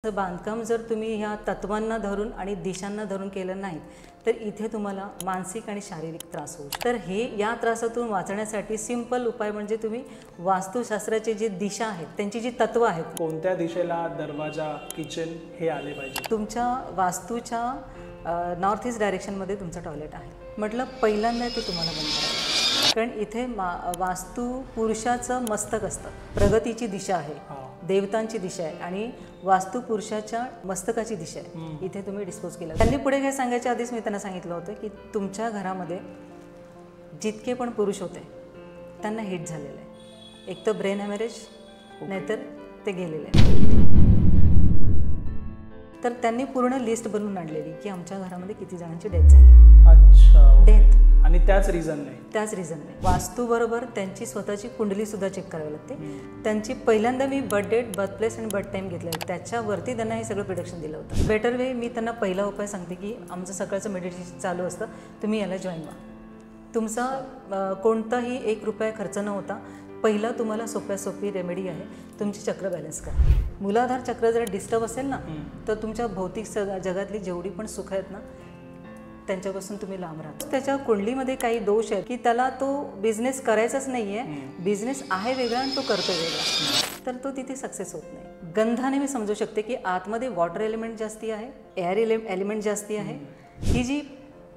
बांधकाम जर तुम्ही ह्या तत्वांना धरून आणि दिशांना धरून केलं नाही तर इथे तुम्हाला मानसिक आणि शारीरिक त्रास होऊ शकतो। तर हे या त्रासातून वाचण्यासाठी सिंपल उपाय म्हणजे तुम्ही वास्तुशास्त्राची जी दिशा आहेत त्यांची जी तत्व आहेत, कोणत्या दिशेला दरवाजा किचन हे आले पाहिजे। तुमच्या वास्तूच्या नॉर्थ ईस्ट डायरेक्शनमध्ये तुमचं टॉयलेट आहे म्हटलं पहिल्यांदा ते तुम्हाला बंद करायचं, कारण इथे वास्तू पुरुषाचं मस्तक असतं, प्रगतीची दिशा आहे, देवतांची दिशा आहे आणि वास्तू पुरुषाच्या मस्तकाची दिशा आहे। इथे तुम्ही डिस्पोज केलं। त्यांनी पुढे काय सांगायच्या आधीच मी त्यांना सांगितलं होतं की तुमच्या घरामध्ये जितके पण पुरुष होते त्यांना हिट झालेलं आहे, एक तर ब्रेन हॅमरेज नाहीतर ते गेलेले आहे। तर त्यांनी पूर्ण लिस्ट बनवून आणलेली की आमच्या घरामध्ये किती जणांची डेथ झाली। अच्छा, डेथ आणि त्याच रिझन नाही वास्तू बरोबर त्यांची स्वतःची कुंडली सुद्धा चेक करावी लागते। त्यांची पहिल्यांदा मी बर्थ डेट, बर्थ प्लेस आणि बर्थ टाइम घेतलेलं, त्याच्यावरती त्यांना हे सगळं प्रिडिक्शन दिलं होतं। बेटर वे मी त्यांना पहिला उपाय सांगते की आमचं सकाळचं मेडिटेशन चालू असतं, तुम्ही याला जॉईन व्हा। तुमचा कोणताही ₹1 खर्च न होता पहिला तुम्हाला सोपी रेमेडी आहे, तुमची चक्र बॅलन्स करा। मूलाधार चक्र जर डिस्टर्ब असेल ना तर तुमच्या भौतिक जगातली जेवढी पण सुख आहेत ना त्यांच्यापासून तुम्ही लांब राहता। त्याच्या कुंडलीमध्ये काही दोष आहेत की त्याला तो बिझनेस करायचाच नाही आहे, बिझनेस आहे वेगळा आणि तो करतो वेगळा, तर तो तिथे सक्सेस होत नाही। गंधाने मी समजू शकते की आतमध्ये वॉटर एलिमेंट जास्ती आहे, एअर एलिमेंट जास्ती आहे। ही जी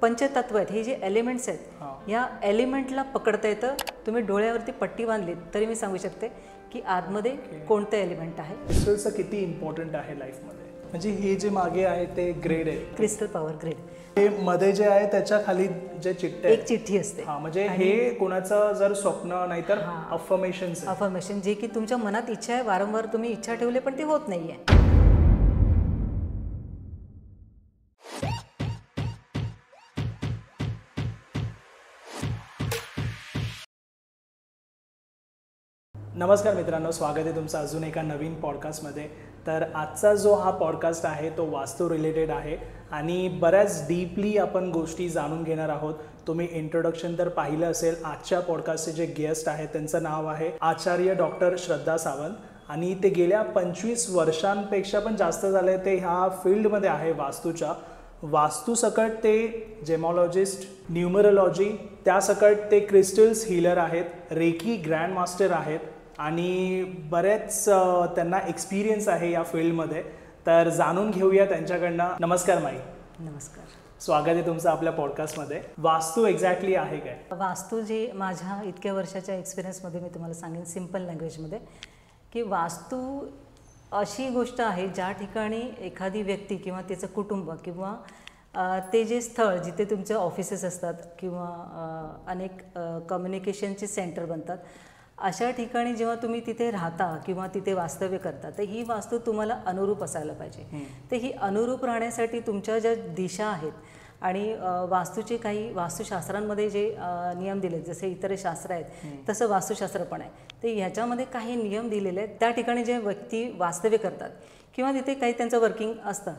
पंचतत्व आहेत, ही जी एलिमेंट्स आहेत, या एलिमेंटला पकडता येतं। तुम्ही डोळ्यावरती पट्टी बांधली तरी मी सांगू शकते की आतमध्ये कोणतं एलिमेंट आहे। क्रिस्टलचं किती इम्पॉर्टंट आहे लाईफमध्ये, म्हणजे हे जे मागे आहे ते ग्रेड आहे, क्रिस्टल पॉवर ग्रेड। हे मध्ये जे आहे त्याच्या खाली जे चिठ्ठ्या एक चिठ्ठी असते, म्हणजे हे कोणाचं जर स्वप्न नाही तर अफर्मेशन जे की तुमच्या मनात इच्छा आहे, वारंवार तुम्ही इच्छा ठेवले पण ते होत नाहीये। नमस्कार मित्रांनो, स्वागत आहे तुमचं अजून एका नवीन पॉडकास्टमध्ये। तर आजचा जो हा पॉडकास्ट आहे तो वास्तू रिलेटेड आहे आणि बऱ्याच डीपली आपण गोष्टी जाणून घेणार आहोत। तुम्ही इंट्रोडक्शन तर पाहिलं असेल। आजच्या पॉडकास्टचे जे गेस्ट आहेत त्यांचं नाव आहे आचार्य डॉक्टर श्रद्धा सावंत आणि ते गेल्या 25 वर्षांपेक्षा पण जास्त झाले ते ह्या फील्डमध्ये आहे वास्तूच्या। वास्तूसकट ते जेमॉलॉजिस्ट, न्यूमरोलॉजी, त्यासकट ते क्रिस्टल्स हीलर आहेत, रेकी ग्रँड मास्टर आहेत आणि बरेच त्यांना एक्सपिरियन्स आहे या फील्डमध्ये। तर जाणून घेऊया त्यांच्याकडनं। नमस्कार माई। नमस्कार, स्वागत आहे तुमचं आपल्या पॉडकास्टमध्ये। वास्तू एक्झॅक्टली आहे काय? वास्तू जे माझ्या इतक्या वर्षाच्या एक्सपिरियन्समध्ये मी तुम्हाला सांगेन सिम्पल लँग्वेजमध्ये की वास्तू अशी गोष्ट आहे ज्या ठिकाणी एखादी व्यक्ती किंवा त्याचं कुटुंब किंवा ते जे स्थळ जिथे तुमचे ऑफिसेस असतात किंवा अनेक कम्युनिकेशनचे सेंटर बनतात, अशा ठिकाणी जेव्हा तुम्ही तिथे राहता किंवा तिथे वास्तव्य करता तर ही वास्तू तुम्हाला अनुरूप असायला पाहिजे। तर ही अनुरूप राहण्यासाठी तुमच्या ज्या दिशा आहेत आणि वास्तूचे काही वास्तुशास्त्रांमध्ये जे नियम दिले, जसे इतर शास्त्र आहेत तसं वास्तुशास्त्र पण आहे। तर ह्याच्यामध्ये काही नियम दिलेले आहेत। त्या ठिकाणी जे व्यक्ती वास्तव्य करतात किंवा तिथे काही त्यांचं वर्किंग असतं,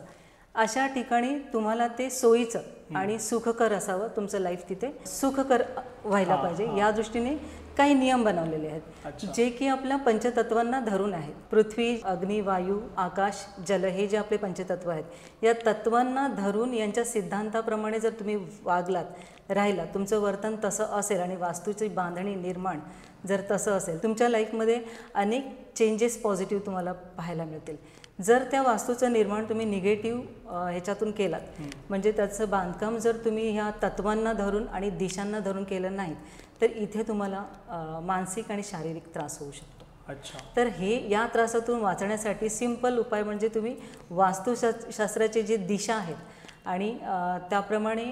अशा ठिकाणी तुम्हाला ते सोयीचं आणि सुखकर असावं, तुमचं लाईफ तिथे सुखकर व्हायला पाहिजे, या दृष्टीने काही नियम बनवलेले आहेत जे की आपल्या पंचतत्वांना धरून आहेत। पृथ्वी, अग्नी, वायू, आकाश, जल हे जे आपले पंचतत्व आहेत, या तत्वांना धरून यांच्या सिद्धांताप्रमाणे जर तुम्ही वागलात, राहिलात, तुमचं वर्तन तसं असेल आणि वास्तूची बांधणी निर्माण जर तसं असेल, तुमच्या लाईफमध्ये अनेक चेंजेस पॉझिटिव्ह तुम्हाला पाहायला मिळतील। जर त्या वास्तूचं निर्माण तुम्ही निगेटिव्ह ह्याच्यातून केलात, म्हणजे त्याचं बांधकाम जर तुम्ही ह्या तत्वांना धरून आणि दिशांना धरून केलं नाही तर इथे तुम्हाला मानसिक आणि शारीरिक त्रास होऊ शकतो। अच्छा, तर हे या त्रासातून वाचण्यासाठी सिंपल उपाय म्हणजे तुम्ही वास्तुशास्त्राची जी दिशा आहेत आणि त्याप्रमाणे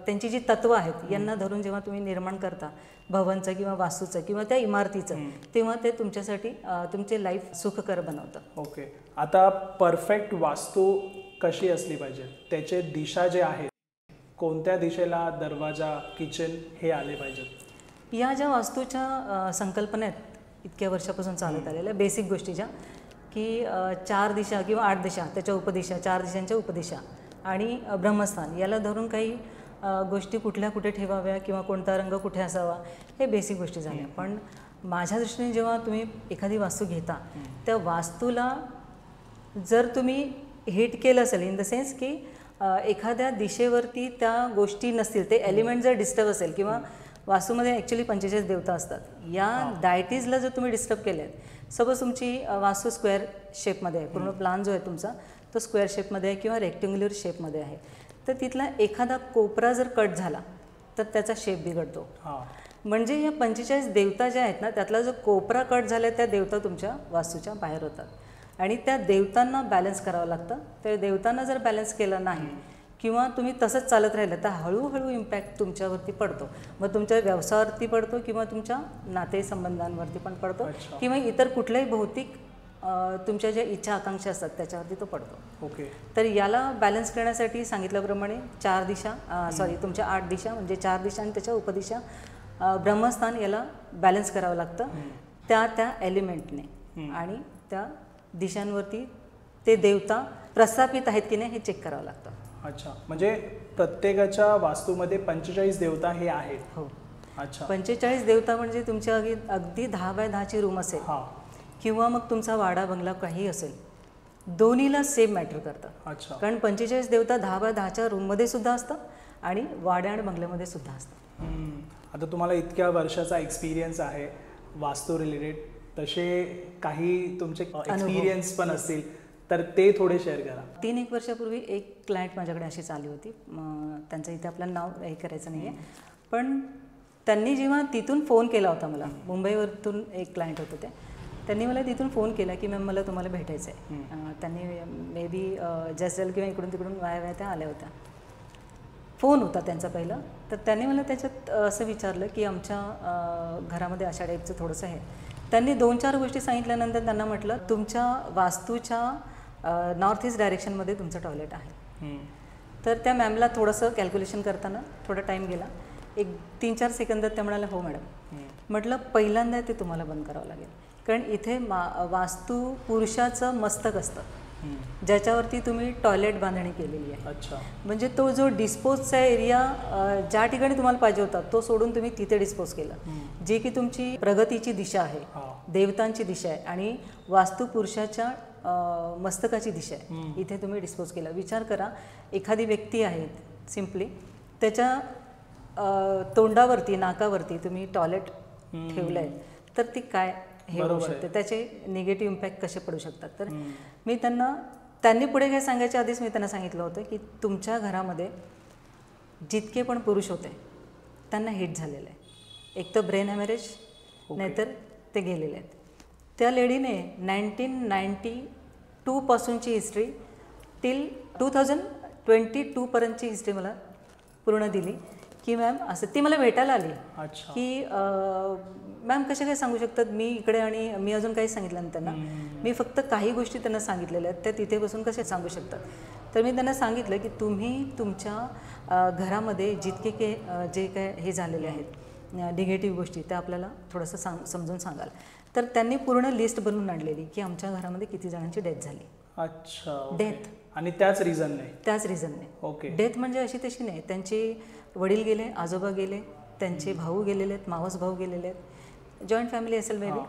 त्यांची जी तत्व आहेत यांना धरून जेव्हा तुम्ही निर्माण करता भवनचं किंवा वास्तूचं किंवा त्या इमारतीचं, तेव्हा ते तुमच्यासाठी तुमचे लाईफ सुखकर बनवतं। ओके, आता परफेक्ट वास्तू कशी असली पाहिजे, त्याचे दिशा जे आहेत, कोणत्या दिशेला दरवाजा किचन हे आले पाहिजेत? या ज्या वास्तूच्या संकल्पना आहेत इतक्या वर्षापासून चालत आलेल्या बेसिक गोष्टी ज्या की 4 दिशा किंवा 8 दिशा, त्याच्या उपदिशा, 4 दिशांच्या उपदिशा आणि ब्रह्मस्थान, याला धरून काही गोष्टी कुठे ठेवाव्या किंवा कोणता रंग कुठे असावा, हे बेसिक गोष्टी झाल्या। पण माझ्या दृष्टीने जेव्हा तुम्ही एखादी वास्तू घेता त्या वास्तूला जर तुम्ही हिट केलं असेल इन द सेन्स की एखाद्या दिशेवरती त्या गोष्टी नसतील, ते एलिमेंट जर डिस्टर्ब असेल किंवा वास्तूमध्ये ॲक्च्युली 45 देवता असतात, या डायटीजला जर तुम्ही डिस्टर्ब केले आहेत, सपोज तुमची वास्तू स्क्वेअर शेपमध्ये आहे, पूर्ण प्लान जो आहे तुमचा तो स्क्वेअर शेपमध्ये आहे किंवा रेक्टेंग्युलर शेपमध्ये आहे, तर तिथला एखादा कोपरा जर कट झाला तर त्याचा शेप बिघडतो. म्हणजे या 45 देवता ज्या आहेत ना, त्यातला जो कोपरा कट झाला त्या देवता तुमच्या वास्तूच्या बाहेर होतात आणि त्या देवतांना बॅलन्स करावं लागतं. त्या देवतांना जर बॅलन्स केलं नाही किंवा तुम्ही तसंच चालत राहिलं तर हळूहळू इम्पॅक्ट तुमच्यावरती पडतो. मग तुमच्या व्यवसायावरती पडतो किंवा तुमच्या नातेसंबंधांवरती पण पडतो किंवा इतर कुठल्याही भौतिक तुमच्या ज्या इच्छा आकांक्षा असतात त्याच्यावरती तो पडतो. ओके. तर याला बॅलन्स करण्यासाठी सांगितल्याप्रमाणे 4 दिशा तुमच्या 8 दिशा म्हणजे 4 दिशा आणि त्याच्या उपदिशा ब्रह्मस्थान याला बॅलन्स करावं लागतं त्या एलिमेंटने आणि त्या दिशांवरती ते देवता प्रस्थापित आहेत की नाही हे चेक करावं लागतं. अच्छा, म्हणजे प्रत्येकाच्या वास्तूमध्ये 45 देवता हे आहेत. हो. अच्छा. 45 देवता म्हणजे तुमच्या अगदी 10 बाय 10ची रूम असेल किंवा मग तुमचा वाडा बंगला काही असेल, दोन्हीला सेम मॅटर करतं. अच्छा. कारण 45 देवता 10 बाय 10च्या रूममध्ये सुद्धा असतं आणि वाड्या आणि बंगल्यामध्ये सुद्धा असतं. आता तुम्हाला इतक्या वर्षाचा एक्सपिरियन्स आहे वास्तू रिलेटेड, तसे काही तुमचे एक्सपिरियन्स पण असतील तर ते थोडे शेअर करा. 3-1 वर्षापूर्वी एक क्लायंट माझ्याकडे अशीच आली होती. त्यांचं इथे आपल्याला नाव हे करायचं नाही आहे, पण त्यांनी जेव्हा तिथून फोन केला होता मला, मुंबईवरतून एक क्लायंट होतं त्यांनी मला तिथून फोन केला की मॅम मला तुम्हाला भेटायचं आहे. त्यांनी मे बी जसजल किंवा इकडून तिकडून वाया त्या आल्या होत्या. फोन होता त्यांचा पहिला. तर त्यांनी मला त्याच्यात असं विचारलं की आमच्या घरामध्ये अशा टाईपचं थोडंसं आहे. त्यांनी 2-4 गोष्टी सांगितल्यानंतर त्यांना म्हटलं तुमच्या वास्तूच्या नॉर्थ ईस्ट डायरेक्शनमध्ये तुमचं टॉयलेट आहे. तर त्या मॅमला थोडंसं कॅल्क्युलेशन करताना थोडा टाईम गेला. एक 3-4 सेकंदात त्या म्हणाल्या हो मॅडम. म्हटलं पहिल्यांदा ते तुम्हाला बंद करावं लागेल, कारण इथे वास्तू पुरुषाचं मस्तक असतं ज्याच्यावरती तुम्ही टॉयलेट बांधणी केलेली आहे. अच्छा. म्हणजे तो जो डिस्पोजचा एरिया ज्या ठिकाणी तुम्हाला पाहिजे होता तो सोडून तुम्ही तिथे डिस्पोज केला, जी की तुमची प्रगतीची दिशा आहे, देवतांची दिशा आहे आणि वास्तू पुरुषाच्या मस्तकाची दिशा आहे, इथे तुम्ही डिस्पोज केला. विचार करा, एखादी व्यक्ती आहे सिम्पली त्याच्या तोंडावरती नाकावरती तुम्ही टॉयलेट ठेवलं आहे, तर ती काय हे होऊ शकते, त्याचे निगेटिव्ह इम्पॅक्ट कसे पडू शकतात. तर मी त्यांनी पुढे काय सांगायच्या आधीच मी त्यांना सांगितलं होतं की तुमच्या घरामध्ये जितके पण पुरुष होते त्यांना हिट झालेलं आहे. एक तर ब्रेन हॅमरेज, नाहीतर ते गेलेले आहेत. त्या लेडीने 1992 पासूनची हिस्ट्री टिल 2022 पर्यंतची हिस्ट्री मला पूर्ण दिली की मॅम असं. ती मला भेटायला आली की मॅम कशा काय सांगू शकतात मी इकडे, आणि मी अजून काही सांगितलं नाही त्यांना. मी फक्त काही गोष्टी त्यांना सांगितलेल्या आहेत, त्या तिथे बसून कसे सांगू शकतात. तर मी त्यांना सांगितलं की तुम्ही तुमच्या घरामध्ये जितके जे काय हे झालेले आहेत निगेटिव्ह गोष्टी त्या आपल्याला थोडंसं समजून सांगाल. तर त्यांनी पूर्ण लिस्ट बनवून आणलेली की आमच्या घरामध्ये किती जणांची डेथ झाली. अच्छा. डेथ. आणि त्याच रिझनने. त्याच रिझनने. ओके. डेथ म्हणजे अशी तशी नाही, त्यांचे वडील गेले, आजोबा गेले, त्यांचे भाऊ गेलेले आहेत, मावस भाऊ गेलेले आहेत, जॉईंट फॅमिली असेल मे बी.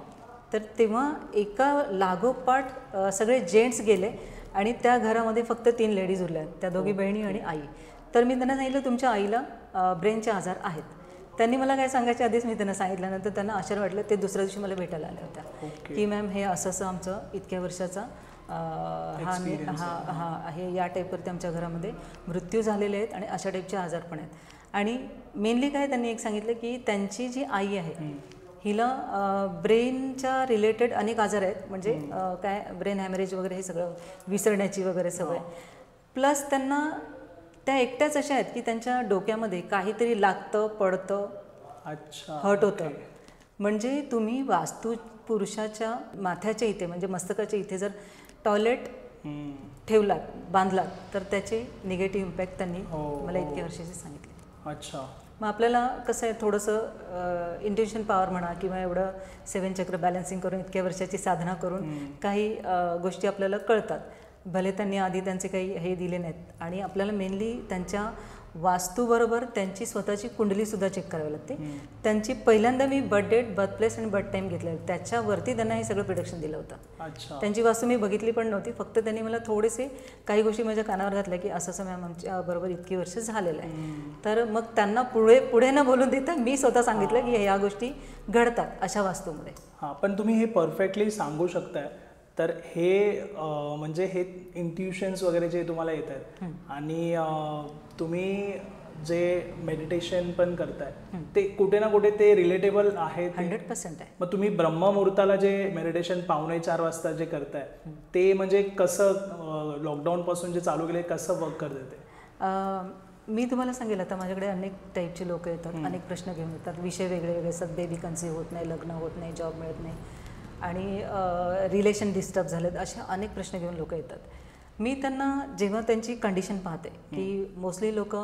तर तेव्हा एका लागोपाठ सगळे जेंट्स गेले आणि त्या घरामध्ये फक्त 3 लेडीज उरल्या, त्या दोघी बहिणी आणि आई. तर मी त्यांना सांगितलं तुमच्या आईला ब्रेनचे आजार आहेत. त्यांनी मला काय सांगायच्या आधीच मी त्यांना सांगितल्यानंतर त्यांना आश्चर्य वाटलं. ते दुसऱ्या दिवशी मला भेटायला आल्या होत्या की मॅम हे असं आमचं इतक्या वर्षाचा हे या टाईपवरती आमच्या घरामध्ये मृत्यू झालेले आहेत आणि अशा टाईपचे आजार पण आहेत. आणि मेनली काय त्यांनी एक सांगितलं की त्यांची जी आई आहे हिला ब्रेनच्या रिलेटेड अनेक आजार आहेत, म्हणजे काय ब्रेन हॅमरेज वगैरे हे सगळं, विसरण्याची वगैरे सवय, प्लस त्यांना त्या एकट्याच अशा आहेत की त्यांच्या डोक्यामध्ये काहीतरी लागतं, पडतं, हर्ट होतं. म्हणजे तुम्ही वास्तू पुरुषाच्या माथ्याच्या इथे म्हणजे मस्तकाच्या इथे जर टॉयलेट ठेवलात, बांधलात, तर त्याचे निगेटिव्ह इम्पॅक्ट त्यांनी मला इतक्या वर्षाचे सांगितले. अच्छा. मग आपल्याला कसं आहे थोडंसं इंट्युशन पॉवर म्हणा किंवा एवढं 7 चक्र बॅलन्सिंग करून इतक्या वर्षाची साधना करून काही गोष्टी आपल्याला कळतात. भले त्यांनी आधी त्यांचे काही हे दिले नाहीत आणि आपल्याला मेनली त्यांच्या वास्तूबरोबर त्यांची स्वतःची कुंडलीसुद्धा चेक करावी लागते. त्यांची पहिल्यांदा मी बर्थ डेट, बर्थ प्लेस आणि बर्थ टाईम घेतलेलं, त्याच्यावरती त्यांना हे सगळं प्रिडिक्शन दिलं होतं. अच्छा. त्यांची वास्तू मी बघितली पण नव्हती, फक्त त्यांनी मला थोडेसे काही गोष्टी माझ्या कानावर घातल्या की असं असं मॅम आमच्या बरोबर इतकी वर्ष झालेलं आहे. तर मग त्यांना पुढे न बोलून देता मी स्वतः सांगितलं की ह्या गोष्टी घडतात अशा वास्तूमध्ये. हां, पण तुम्ही हे परफेक्टली सांगू शकताय, तर हे म्हणजे हे इंट्युशन्स वगैरे जे तुम्हाला येत आहेत आणि तुम्ही जे मेडिटेशन पण करताय ते कुठे ना कुठे ते रिलेटेबल आहेत. 100% आहे. मग तुम्ही ब्रह्ममुहूर्ताला जे मेडिटेशन 3:45 वाजता जे करताय ते म्हणजे कसं लॉकडाऊन पासून जे चालू केले कसं वर्क करते ते? मी तुम्हाला सांगेल, आता माझ्याकडे अनेक टाईपचे लोक येतात, अनेक प्रश्न घेऊन येतात, विषय वेगळे वेगळे असतात. बेबी कन्सीव्ह होत नाही, लग्न होत नाही, जॉब मिळत नाही आणि रिलेशन डिस्टर्ब झालेत, असे अनेक प्रश्न घेऊन लोक येतात. मी त्यांना जेव्हा त्यांची कंडिशन पाहते की मोस्टली लोक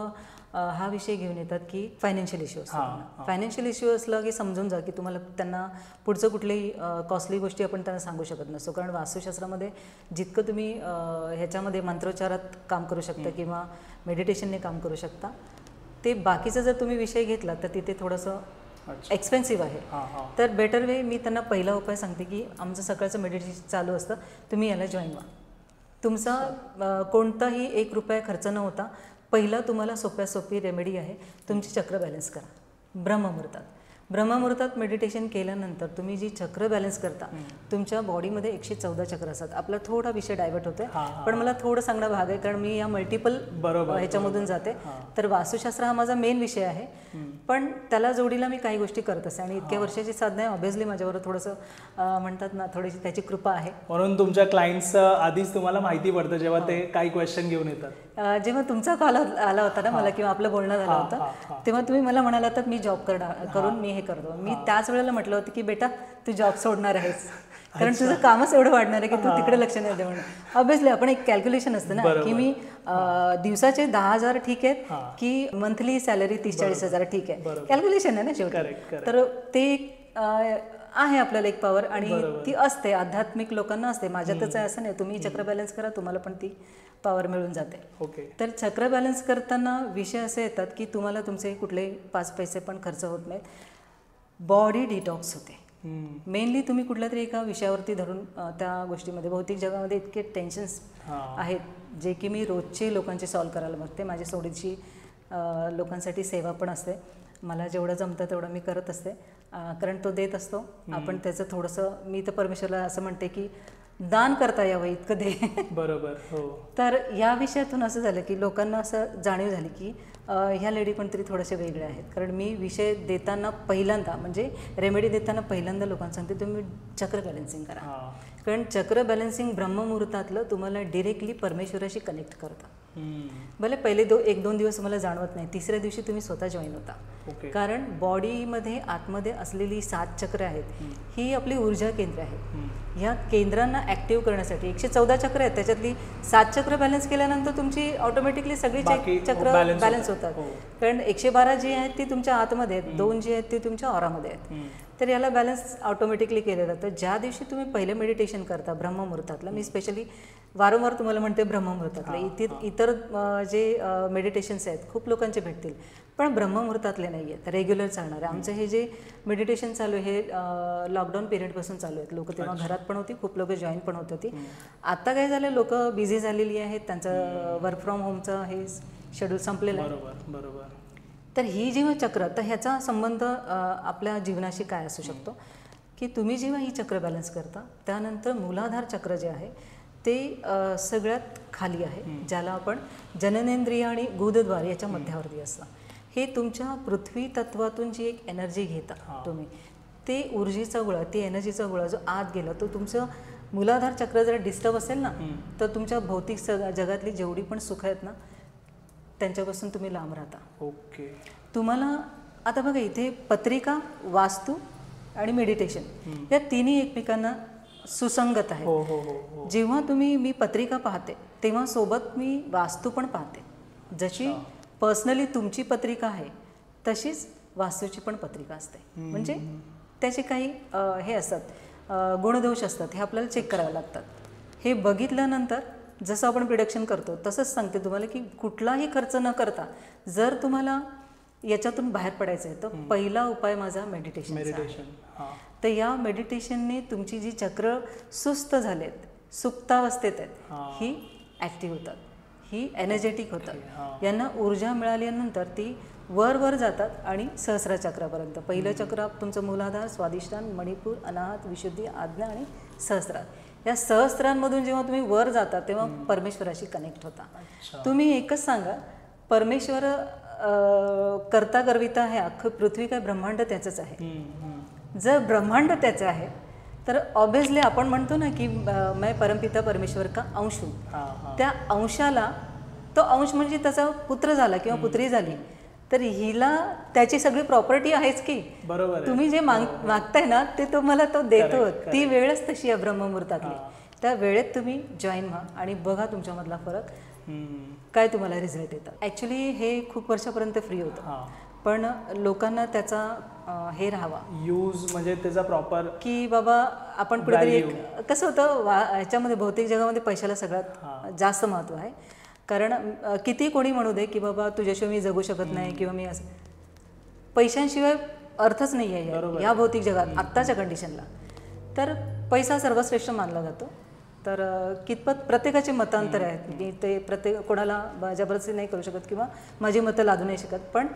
हा विषय घेऊन येतात की फायनान्शियल इश्यू असतो. फायनान्शियल इश्यू असलं की समजून जा की तुम्हाला त्यांना पुढचं कुठलीही कॉस्टली गोष्टी आपण त्यांना सांगू शकत नसतो. कारण वास्तुशास्त्रामध्ये जितकं तुम्ही ह्याच्यामध्ये मंत्रोच्चारात काम करू शकता किंवा मेडिटेशनने काम करू शकता, ते बाकीचा जर तुम्ही विषय घेतला तर तिथे थोडंसं एक्सपेन्सिव्ह आहे. तर बेटर वे मी त्यांना पहिला उपाय सांगते की आमचं सकाळचं मेडिटेशन चालू असतं, तुम्ही याला जॉईन व्हा. तुमचा कोणताही 1 रुपया खर्च न होता पहिला तुम्हाला सोप्यात सोपी रेमेडी आहे, तुमची चक्र बॅलन्स करा ब्रह्ममुहूर्तात. ब्रह्ममुहूर्तात मेडिटेशन केल्यानंतर तुम्ही जी चक्र बॅलन्स करता, तुमच्या बॉडीमध्ये 114 चक्र असतात. आपला थोडा विषय डायव्हर्ट होतोय, पण मला थोडं सांगणं भाग आहे कारण मी या मल्टिपल ह्याच्यामधून जाते. तर वास्तुशास्त्र हा माझा मेन विषय आहे, पण त्याला जोडीला मी काही गोष्टी करत असते आणि इतक्या वर्षाची साधना आहे. ऑब्व्हियसली माझ्यावर थोडंसं म्हणतात ना, थोडीशी त्याची कृपा आहे. म्हणून तुमच्या क्लायंट्स आधीच तुम्हाला माहिती पडतं जेव्हा ते काही क्वेश्चन घेऊन येतात. जेव्हा तुमचा कॉल आला होता ना मला किंवा आपलं बोलणं झालं होतं, तेव्हा तुम्ही मला म्हणाला तर मी जॉब करून मी हे करतो. मी त्याच वेळेला म्हटलं होतं की बेटा तू जॉब सोडणार आहेस, कारण तुझं कामच एवढं वाढणार आहे की तू तिकडे लक्ष नाही देणार. ऑब्व्हियसली आपण एक कॅल्क्युलेशन असतं ना की मी दिवसाचे 10,000 ठीक आहेत की मंथली सॅलरी 30-40 हजार ठीक आहे, कॅल्क्युलेशन आहे ना शेवटी. तर ते आहे आपल्याला एक पॉवर आणि ती असते, आध्यात्मिक लोकांना असते. माझ्यातच आहे असं नाही. तुम्ही चक्र बॅलन्स करा, तुम्हाला पण ती पॉवर मिळून जाते. तर चक्र बॅलन्स करताना विषय असे येतात की तुम्हाला तुमचे कुठले 5 पैसे पण खर्च होत नाहीत, बॉडी डिटॉक्स होते. मेनली तुम्ही कुठल्या तरी एका विषयावरती धरून त्या गोष्टीमध्ये, भौतिक जगामध्ये इतके टेन्शन्स आहेत जे की मी रोजचे लोकांचे सॉल्व करायला बघते. माझी थोडीशी लोकांसाठी सेवा पण असते, मला जेवढं जमतं तेवढं मी करत असते, कारण तो देत असतो. आपण त्याचं थोडंसं, मी तर परमेश्वरला असं म्हणते की दान करता यावं इतकं दे. बरोबर. हो. तर या विषयातून असं झालं की लोकांना असं जाणीव झाली की ह्या लेडी पण तरी थोडेसे वेगळे आहेत. कारण मी विषय देताना पहिल्यांदा, म्हणजे रेमेडी देताना पहिल्यांदा लोकांना सांगते तुम्ही चक्र बॅलन्सिंग करा. कारण चक्र बॅलन्सिंग ब्रह्ममुहूर्तातलं तुम्हाला डिरेक्टली परमेश्वराशी कनेक्ट करतं. भले पहिले 1-2 दिवस तुम्हाला जाणवत नाही, तिसऱ्या दिवशी तुम्ही स्वतः जॉईन होता. कारण बॉडीमध्ये आतमध्ये असलेली 7 चक्र आहेत, ही आपली ऊर्जा केंद्र आहेत. ह्या केंद्रांना ॲक्टिव्ह करण्यासाठी 114 चक्र आहेत, त्याच्यातली 7 चक्र बॅलन्स केल्यानंतर तुमची ऑटोमॅटिकली सगळी चक्र बॅलन्स होतात. कारण 112 जी आहेत ती तुमच्या आतमध्ये आहेत, 2 जी आहेत ती तुमच्या ऑरामध्ये आहेत. तर याला बॅलन्स ऑटोमॅटिकली केलं जातं. ज्या दिवशी तुम्ही पहिलं मेडिटेशन करता ब्रह्ममुहूर्तातलं, मी स्पेशली वारंवार तुम्हाला म्हणते ब्रह्ममुहूर्तातले, इतर जे मेडिटेशन्स आहेत खूप लोकांचे भेटतील, पण ब्रह्ममुहूर्तातले नाही आहेत, रेग्युलर चालणार आहे. आमचं हे जे मेडिटेशन चालू आहे हे लॉकडाऊन पिरियडपासून चालू आहेत. लोक तेव्हा घरात पण होती, खूप लोक जॉईन पण होत होती. आता काय झालं, लोक बिझी झालेली आहेत, त्यांचं वर्क फ्रॉम होमचं हे शेड्यूल संपलेलं आहे. बरोबर. तर ही जेव्हा चक्र, तर ह्याचा संबंध आपल्या जीवनाशी काय असू शकतो की तुम्ही जेव्हा ही चक्र बॅलन्स करता त्यानंतर मूलाधार चक्र जे आहे ते सगळ्यात खाली आहे, ज्याला आपण जननेंद्रिय आणि गुदद्वार याच्या मध्यावरती असतं. हे तुमच्या पृथ्वी तत्वातून जी एक एनर्जी घेता तुम्ही, ते ऊर्जेचा गोळा, ती एनर्जीचा गोळा जो आत गेला, तो तुमचं मूलाधार चक्र जर डिस्टर्ब असेल ना, तर तुमच्या भौतिक जगातली जेवढी पण सुख आहेत ना त्यांच्यापासून तुम्ही लांब राहता. तुम्हाला आता बघा, इथे पत्रिका, वास्तू आणि मेडिटेशन या तिन्ही एकमेकांना सुसंगत आहे. जेव्हा मी पत्रिका पाहते तेव्हा सोबत मी वास्तू पण पाहते. जशी पर्सनली तुमची पत्रिका आहे तशीच वास्तूची पण पत्रिका असते. म्हणजे त्याचे काही हे असतात, गुणदोष असतात, हे आपल्याला चेक करावे लागतात. हे बघितल्यानंतर जसं आपण प्रिडक्शन करतो तसंच सांगते तुम्हाला की कुठलाही खर्च न करता जर तुम्हाला याच्यातून बाहेर पडायचं आहे तर पहिला उपाय माझा मेडिटेशन. हां. तर या मेडिटेशनने तुमची जी चक्र सुस्त झालेत, सुप्तावस्थेत आहेत, ही ॲक्टिव्ह होतात, ही एनर्जेटिक होतात. यांना ऊर्जा मिळाल्यानंतर ती वर जातात आणि सहस्र चक्रापर्यंत. पहिलं चक्र तुमचं मूलाधार, स्वादिष्ठान, मणिपूर, अनाहत, विशुद्धी, आज्ञा आणि सहस्रार. या सहस्रांमधून जेव्हा तुम्ही वर जाता तेव्हा परमेश्वराशी कनेक्ट होता. तुम्ही एकच सांगा, परमेश्वर करता करविता आहे, अख्खं पृथ्वी काय ब्रह्मांड त्याचंच आहे. जर ब्रह्मांड त्याचं आहे तर ऑब्व्हियसली आपण म्हणतो ना की मैं परमपिता परमेश्वर का अंश हूं. त्या अंशाला, तो अंश म्हणजे त्याचा पुत्र झाला किंवा पुत्री झाली, तर हिला त्याची सगळी प्रॉपर्टी आहेच की. बरोबर. तुम्ही जे मागताय ना ते तुम्हाला तो देतो. ती वेळच तशी आहे ब्रह्ममुहूर्तातली. त्या वेळेत तुम्ही जॉईन व्हा आणि बघा तुमच्यामधला फरक, काय तुम्हाला रिझल्ट येतात. ॲक्च्युली हे खूप वर्षापर्यंत फ्री होतं, पण लोकांना त्याचा हे राहावा यूज, म्हणजे त्याचा प्रॉपर की बाबा आपण कुठेतरी कसं होतं ह्याच्यामध्ये भौतिक जगामध्ये पैशाला सगळ्यात जास्त महत्त्व आहे. कारण किती कोणी म्हणू दे की बाबा तुझ्याशिवाय मी जगू शकत नाही किंवा मी असं, पैशांशिवाय अर्थच नाही आहे या भौतिक जगात आत्ताच्या कंडिशनला. तर पैसा सर्वश्रेष्ठ मानला जातो. तर कितपत प्रत्येकाचे मतांतर आहेत, मी ते प्रत्येक कोणाला जबरदस्ती नाही करू शकत किंवा माझी मतं लादू नाही शकत. पण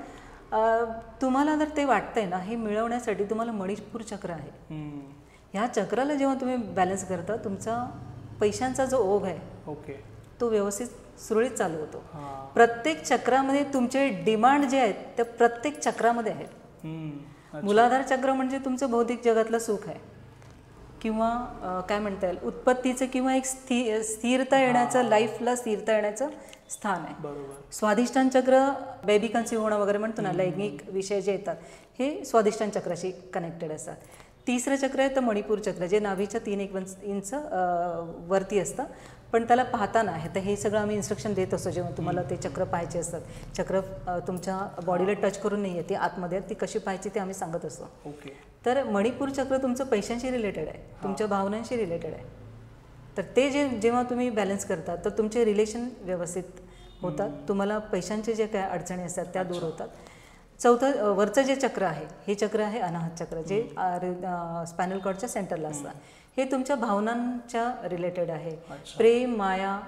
तुम्हाला जर ते वाटतंय ना, हे मिळवण्यासाठी तुम्हाला मणिपूर चक्र आहे. ह्या चक्राला जेव्हा तुम्ही बॅलन्स करता, तुमचा पैशांचा जो ओघ आहे तो व्यवस्थित सुरळीत चालू होतो. प्रत्येक चक्रामध्ये तुमचे डिमांड जे आहेत ते प्रत्येक चक्रामध्ये आहेत. मूलाधार चक्र म्हणजे तुमचं भौतिक जगातलं सुख आहे किंवा काय म्हणता येईल उत्पत्तीचं किंवा एक स्थिरता येण्याचं, लाईफला स्थिरता येण्याचं स्थान आहे. स्वादिष्ठान चक्र बेबी कन्सीव्ह होणं वगैरे म्हणतो ना, लैंगिक विषय जे येतात हे स्वादिष्ठान चक्राशी कनेक्टेड असतात. तिसरं चक्र आहे तर मणिपूर चक्र, जे नाभीच्या 3-1 इंच वरती असतं, पण त्याला पाहताना आहे. तर हे सगळं आम्ही इन्स्ट्रक्शन देत असतो जेव्हा तुम्हाला ते चक्र पाहायचे असतात. चक्र तुमच्या बॉडीला टच करून नाही आहे, ती आतमध्ये ती कशी पाहायची ते आम्ही सांगत असतो. तर मणिपूर चक्र तुमचं पैशांशी रिलेटेड आहे, तुमच्या भावनांशी रिलेटेड आहे. तर ते जेव्हा तुम्ही बॅलन्स करता तर तुमचे रिलेशन व्यवस्थित होतात, तुम्हाला पैशांचे जे काय अडचणी असतात त्या दूर होतात. चौथं वरचं जे चक्र आहे हे चक्र आहे अनाहत चक्र, जे स्पायनल कॉर्डच्या सेंटरला असतात. हे तुमच्या भावनांच्या रिलेटेड आहे. प्रेम, माया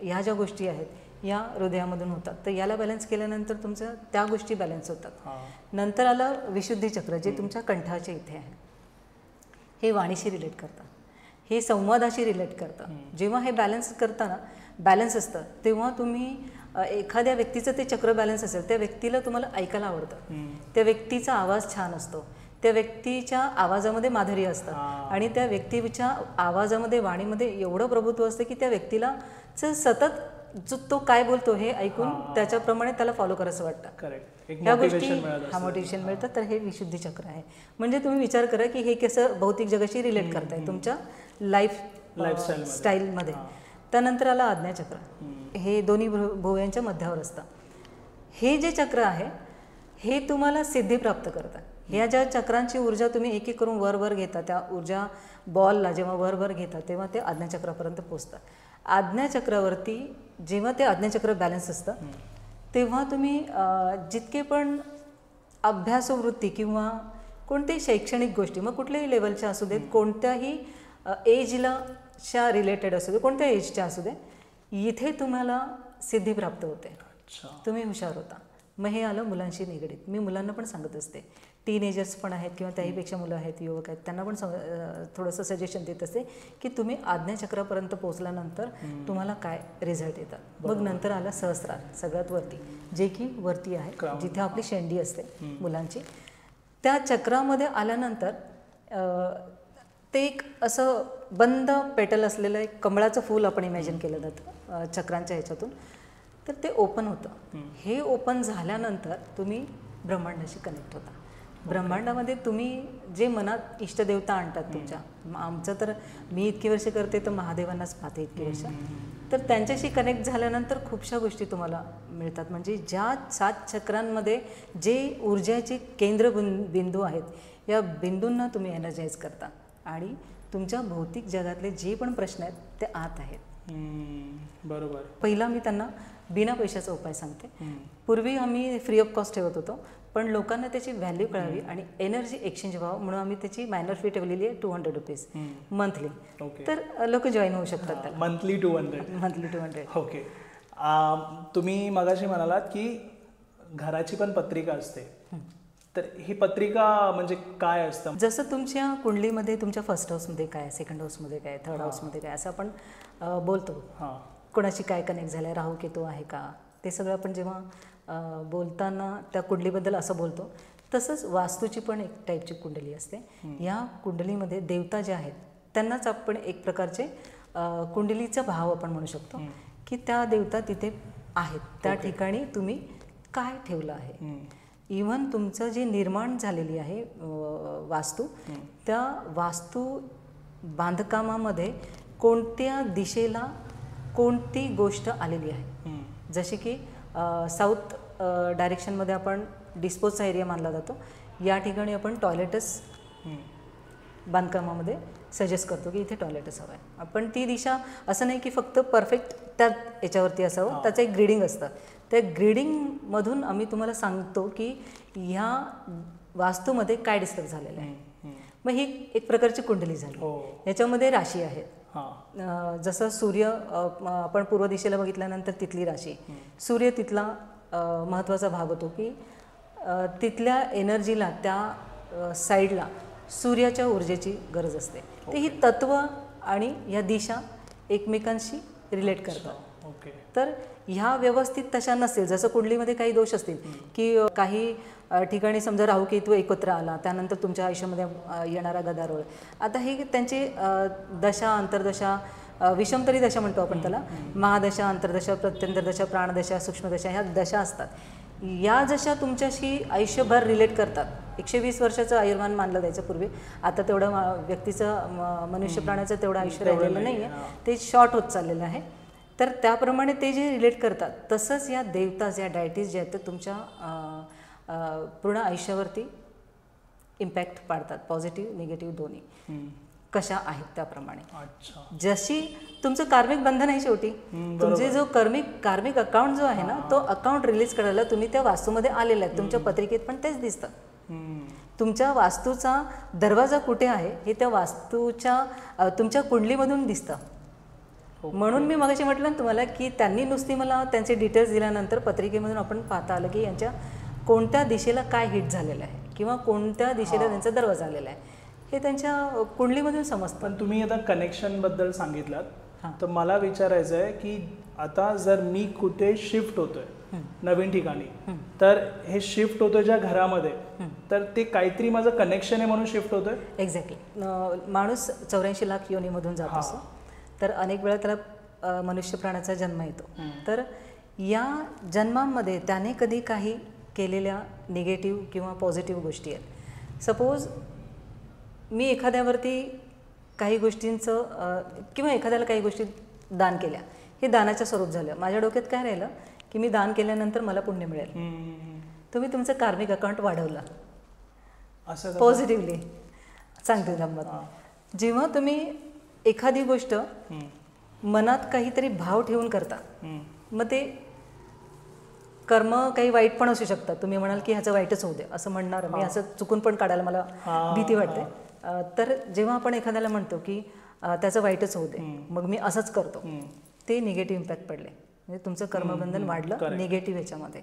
ह्या ज्या गोष्टी आहेत या हृदयामधून होतात. तर याला बॅलन्स केल्यानंतर तुमचं त्या गोष्टी बॅलन्स होतात. नंतर आलं विशुद्धी चक्र, जे तुमच्या कंठाच्या इथे आहे. हे वाणीशी रिलेट करतं, हे संवादाशी रिलेट करतं. जेव्हा हे बॅलन्स करताना बॅलन्स असतं तेव्हा तुम्ही एखाद्या व्यक्तीचं ते चक्र बॅलन्स असेल, त्या व्यक्तीला तुम्हाला ऐकायला आवडतं, त्या व्यक्तीचा आवाज छान असतो, त्या व्यक्तीच्या आवाजामध्ये माधुर्य असतं आणि त्या व्यक्तीच्या आवाजामध्ये, वाणीमध्ये एवढं प्रभुत्व असतं की त्या व्यक्तीला सतत जो तो काय बोलतो हे ऐकून त्याच्याप्रमाणे त्याला फॉलो करायचं वाटतं. ह्या गोष्टी मोटिवेशन मिळतं. तर हे विशुद्धी चक्र आहे. म्हणजे तुम्ही विचार करा की हे कसं भौतिक जगाशी रिलेट करताय तुमच्या लाईफस्टाईलमध्ये. त्यानंतर आला आज्ञाचक्र, हे दोन्ही भुवयांच्या मध्यावर असतं. हे जे चक्र आहे हे तुम्हाला सिद्धी प्राप्त करतं. ह्या ज्या चक्रांची ऊर्जा तुम्ही एक एक करून वर घेता, त्या ऊर्जा बॉलला जेव्हा वर घेता तेव्हा ते आज्ञाचक्रापर्यंत पोचतं. आज्ञाचक्रावरती जेव्हा ते आज्ञाचक्र बॅलन्स असतं तेव्हा तुम्ही जितके पण अभ्यासवृत्ती किंवा कोणत्याही शैक्षणिक गोष्टी, मग कुठल्याही लेवलच्या असू देत, कोणत्याही एजला रिलेटेड असू दे, कोणत्या एजच्या असू दे, इथे तुम्हाला सिद्धी प्राप्त होते. तुम्ही हुशार होता. मग हे आलं मुलांशी निगडीत. मी मुलांना पण सांगत असते, टीनेजर्स पण आहेत किंवा त्याहीपेक्षा मुलं आहेत, युवक आहेत, त्यांना पण थोडंसं सजेशन देत असते की तुम्ही आज्ञाचक्रापर्यंत पोहोचल्यानंतर तुम्हाला काय रिझल्ट येतात. मग नंतर आलं सहस्रार, सगळ्यात वरती, जे की वरती आहे, जिथे आपली शेंडी असते मुलांची. त्या चक्रामध्ये आल्यानंतर ते एक असं बंद पेटल असलेलं एक कमळाचं फूल आपण इमॅजिन केलं जातं चक्रांच्या ह्याच्यातून. तर ते ओपन होतं. हे ओपन झाल्यानंतर तुम्ही ब्रह्मांडाशी कनेक्ट होता. ब्रह्मांडामध्ये तुम्ही जे मनात इष्टदेवता आणतात तुमच्या, आमचं तर मी इतकी वर्ष करते तर महादेवांनाच पाहते इतकी वर्ष, तर त्यांच्याशी कनेक्ट झाल्यानंतर खूपशा गोष्टी तुम्हाला मिळतात. म्हणजे ज्या 7 चक्रांमध्ये जे ऊर्जाचे केंद्र बिंदू आहेत या बिंदूंना तुम्ही एनर्जाइज करता आणि तुमच्या भौतिक जगातले जे पण प्रश्न आहेत ते आत आहेत. बरोबर. पहिला मी त्यांना बिना पैशाचा उपाय सांगते. पूर्वी आम्ही फ्री ऑफ कॉस्ट ठेवत होतो, पण लोकांना त्याची व्हॅल्यू कळावी आणि एनर्जी एक्सचेंज व्हावं म्हणून आम्ही त्याची मायनर फी ठेवलेली आहे 200 रुपीज मंथली. तर लोक जॉईन होऊ शकतात त्याला. मंथली 200. ओके. तुम्ही मगाशी म्हणालात की घराची पण पत्रिका असते, तर ही पत्रिका म्हणजे काय असतं? जसं तुमच्या कुंडलीमध्ये तुमच्या फर्स्ट हाऊसमध्ये काय, सेकंड हाऊसमध्ये काय, थर्ड हाऊसमध्ये काय असं आपण बोलतो. कोणाशी काय कनेक्ट झालं आहे, राहू केतू आहे का, ते सगळं आपण जेव्हा बोलताना त्या कुंडलीबद्दल असं बोलतो. तसंच वास्तूची पण एक टाईपची कुंडली असते. या कुंडलीमध्ये देवता ज्या आहेत त्यांनाच आपण एक प्रकारचे कुंडलीचा भाव आपण म्हणू शकतो की त्या देवता तिथे आहेत, त्या ठिकाणी तुम्ही काय ठेवलं आहे. इव्हन तुमचं जे निर्माण झालेली आहे वास्तू, त्या वास्तू बांधकामामध्ये कोणत्या दिशेला कोणती गोष्ट आलेली आहे. जसे की साऊथ डायरेक्शनमध्ये आपण डिस्पोजचा एरिया मानला जातो, या ठिकाणी आपण टॉयलेटच बांधकामामध्ये सजेस्ट करतो की इथे टॉयलेटच हवं आहे. आपण ती दिशा असं नाही की फक्त परफेक्ट त्या याच्यावरती असावं, त्याचं एक ग्रीडिंग असतं. त्या ग्रीडिंगमधून आम्ही तुम्हाला सांगतो की ह्या वास्तूमध्ये काय डिस्टर्ब झालेलं आहे. मग ही एक प्रकारची कुंडली झाली. याच्यामध्ये राशी आहेत. जसं सूर्य आपण पूर्व दिशेला बघितल्यानंतर तिथली राशी, सूर्य तिथला महत्त्वाचा भाग होतो की तिथल्या एनर्जीला त्या साईडला सूर्याच्या ऊर्जेची गरज असते. ते ही तत्व आणि या दिशा एकमेकांशी रिलेट करतात. तर ह्या व्यवस्थित तशा नसतील, जसं कुंडलीमध्ये काही दोष असतील की काही ठिकाणी समजा राहू केतू एकत्र आला, त्यानंतर तुमच्या आयुष्यामध्ये येणारा गदारोळ. आता हे त्यांची दशा अंतर्दशा, विषमतरी दशा म्हणतो आपण त्याला, महादशा, अंतर्दशा, प्रत्यंतरदशा, प्राणदशा, सूक्ष्मदशा, ह्या दशा असतात. या जशा तुमच्याशी आयुष्यभर रिलेट करतात. 120 वर्षाचं आयुर्मान मानलं जायचं पूर्वी, आता तेवढं व्यक्तीचं मनुष्य प्राण्याचं तेवढं आयुष्य राहिलेलं नाही आहे, ते शॉर्ट होत चाललेलं आहे. तर त्याप्रमाणे ते जे रिलेट करतात, तसंच या देवता ज्या डायटीज ज्या आहेत ते तुमच्या पूर्ण आयुष्यावरती इम्पॅक्ट पाडतात, पॉझिटिव्ह निगेटिव्ह दोन्ही कशा आहेत त्याप्रमाणे. जशी तुमचं कार्मिक बंधन आहे, शेवटी तुमचे जो कार्मिक अकाउंट जो आहे ना, तो अकाउंट रिलीज करायला तुम्ही त्या वास्तूमध्ये आलेला आहे. तुमच्या पत्रिकेत पण तेच दिसतं. तुमच्या वास्तूचा दरवाजा कुठे आहे हे त्या वास्तूच्या तुमच्या कुंडलीमधून दिसतं. म्हणून मी मगाशी म्हटलं तुम्हाला की त्यांनी नुसती मला त्यांचे डिटेल्स दिल्यानंतर पत्रिकेमधून आपण पाहता आलं की यांच्या कोणत्या दिशेला काय हिट झालेलं आहे किंवा कोणत्या दिशेला त्यांचा दरवाजा आलेला आहे हे त्यांच्या कुंडलीमधून समजतं. पण तुम्ही आता कनेक्शनबद्दल सांगितलात, तर मला विचारायचं आहे की आता जर मी कुठे शिफ्ट होतोय नवीन ठिकाणी, तर हे शिफ्ट होतोय ज्या घरामध्ये, तर ते काहीतरी माझं कनेक्शन आहे म्हणून शिफ्ट होतोय. एक्झॅक्टली. माणूस 84 लाख योनीमधून जात असतो, तर अनेक वेळा त्याला मनुष्य प्राण्याचा जन्म येतो. तर या जन्मामध्ये त्याने कधी काही केलेल्या निगेटिव्ह किंवा पॉझिटिव्ह गोष्टी आहेत. सपोज मी एखाद्यावरती काही गोष्टींचं किंवा एखाद्याला काही गोष्टी दान केल्या, हे दानाचं स्वरूप झालं. माझ्या डोक्यात काय राहिलं की मी दान केल्यानंतर मला पुण्य मिळेल. तुम्ही तुमचं कार्मिक अकाउंट वाढवलं असं पॉझिटिव्हली. सांगते गंमत. जेव्हा तुम्ही एखादी गोष्ट मनात काहीतरी भाव ठेवून करता, मग ते कर्म काही वाईट पण असू शकतात. तुम्ही म्हणाल की ह्याचं वाईटच होऊ दे असं म्हणणार मी, असं चुकून पण काढायला मला भीती वाटते. तर जेव्हा आपण एखाद्याला म्हणतो की त्याचं वाईटच होऊ दे, मग मी असंच करतो, ते निगेटिव्ह इम्पॅक्ट पडले. म्हणजे तुमचं कर्मबंधन वाढलं निगेटिव्ह ह्याच्यामध्ये.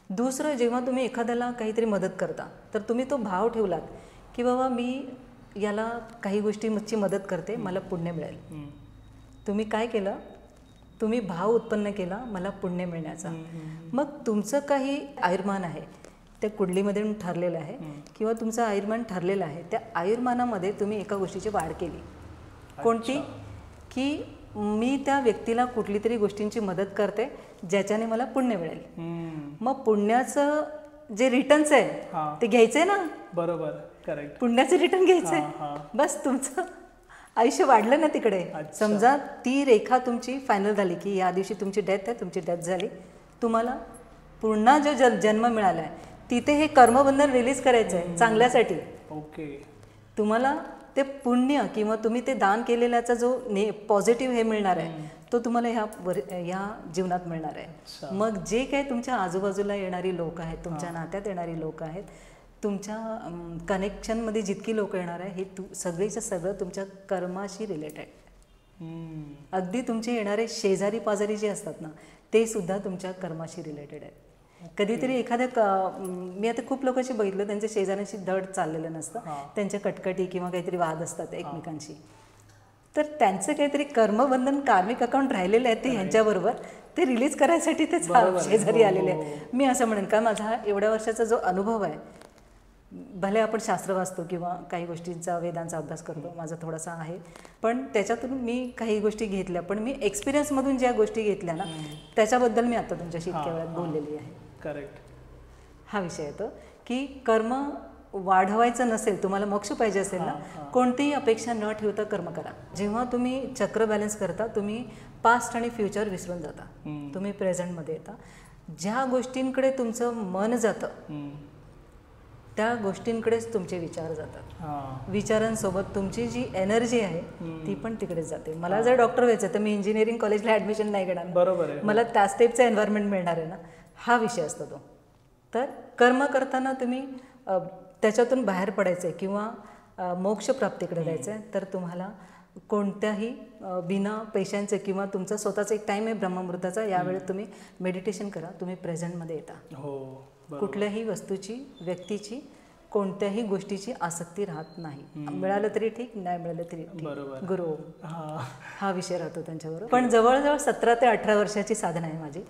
दुसरं, जेव्हा तुम्ही एखाद्याला काहीतरी मदत करता, तर तुम्ही तो भाव ठेवलात की बाबा मी याला काही गोष्टीची मदत करते, मला पुण्य मिळेल. तुम्ही काय केलं, तुम्ही भाव उत्पन्न केला मला पुण्य मिळण्याचा. मग तुमचं काही आयुर्मान आहे त्या कुंडलीमध्ये ठरलेलं आहे किंवा तुमचं आयुर्मान ठरलेलं आहे, त्या आयुर्मानामध्ये तुम्ही एका गोष्टीची वाढ केली. कोणती? की मी त्या व्यक्तीला कुठली तरी गोष्टींची मदत करते ज्याच्याने मला पुण्य मिळेल. मग पुण्याचं जे रिटर्न्स आहे ते घ्यायचंय ना. बरोबर, करेक्ट. पुण्याचं रिटर्न घ्यायचंय. बस तुमचं आयुष्य वाढलं ना तिकडे. समजा ती रेखा तुमची फायनल झाली की या दिवशी तुमची डेथ आहे, तुमची डेथ झाली, तुम्हाला पुन्हा जो जन्म मिळाला आहे तिथे हे कर्मबंधन रिलीज करायचं आहे चांगल्यासाठी. ओके. तुम्हाला ते पुण्य किंवा तुम्ही ते दान केलेल्याचा जो पॉझिटिव्ह हे मिळणार आहे तो तुम्हाला ह्या जीवनात मिळणार आहे. मग जे काही तुमच्या आजूबाजूला येणारी लोक आहेत, तुमच्या नात्यात येणारी लोक आहेत, तुमच्या कनेक्शनमध्ये जितकी लोक येणार आहे, हे सगळीचं सगळं तुमच्या कर्माशी रिलेटेड. अगदी तुमचे येणारे शेजारी पाजारी जे असतात ना, ते सुद्धा तुमच्या कर्माशी रिलेटेड आहे. कधीतरी मी आता खूप लोकांशी बघितलं, त्यांच्या शेजाऱ्यांशी धड चाललेलं नसतं, त्यांच्या कटकटी किंवा काहीतरी वाद असतात एकमेकांशी. तर त्यांचं काहीतरी कर्मबंधन, कार्मिक अकाउंट राहिलेले आहेत, ते ह्यांच्याबरोबर ते रिलीज करायसाठी ते शेजारी आलेले आहेत. मी असं म्हणेन का माझा एवढ्या वर्षाचा जो अनुभव आहे, भले आपण शास्त्र वाचतो किंवा काही गोष्टींचा वेदांचा अभ्यास करतो, माझा थोडासा आहे, पण त्याच्यातून मी काही गोष्टी घेतल्या, पण मी एक्सपिरियन्समधून ज्या गोष्टी घेतल्या ना, त्याच्याबद्दल मी आता तुमच्याशी इतक्या वेळात बोललेली आहे. करेक्ट. हा विषय येतो की कर्म वाढवायचं नसेल, तुम्हाला मोक्ष पाहिजे असेल ना, कोणतीही अपेक्षा न ठेवता कर्म करा. जेव्हा तुम्ही चक्र बॅलन्स करता, तुम्ही पास्ट आणि फ्युचर विसरून जाता, तुम्ही प्रेझेंटमध्ये येता. ज्या गोष्टींकडे तुमचं मन जातं त्या गोष्टींकडेच तुमचे विचार जातात. विचारांसोबत तुमची जी एनर्जी आहे ती पण तिकडेच जाते. मला जर डॉक्टर व्हायचं तर मी इंजिनिअरिंग कॉलेजला ॲडमिशन नाही घेणार, बरोबर आहे, मला त्याच टाईपचं एन्व्हायरमेंट मिळणार आहे ना, हा विषय असतो तो. तर कर्म करताना तुम्ही त्याच्यातून बाहेर पडायचं आहे किंवा मोक्षप्राप्तीकडे जायचं आहे, तर तुम्हाला कोणत्याही बिना पैशांचे किंवा तुमचा स्वतःचा एक टाईम आहे ब्रह्ममुहूर्ताचा, यावेळेत तुम्ही मेडिटेशन करा, तुम्ही प्रेझेंटमध्ये येता. कुठल्याही वस्तूची, व्यक्तीची, कोणत्याही गोष्टीची आसक्ती राहत नाही. मिळालं तरी ठीक, नाही मिळालं तरी ठीक. गुरु हा विषय राहतो त्यांच्याबरोबर. पण जवळजवळ 17 ते 18 वर्षाची साधना आहे माझी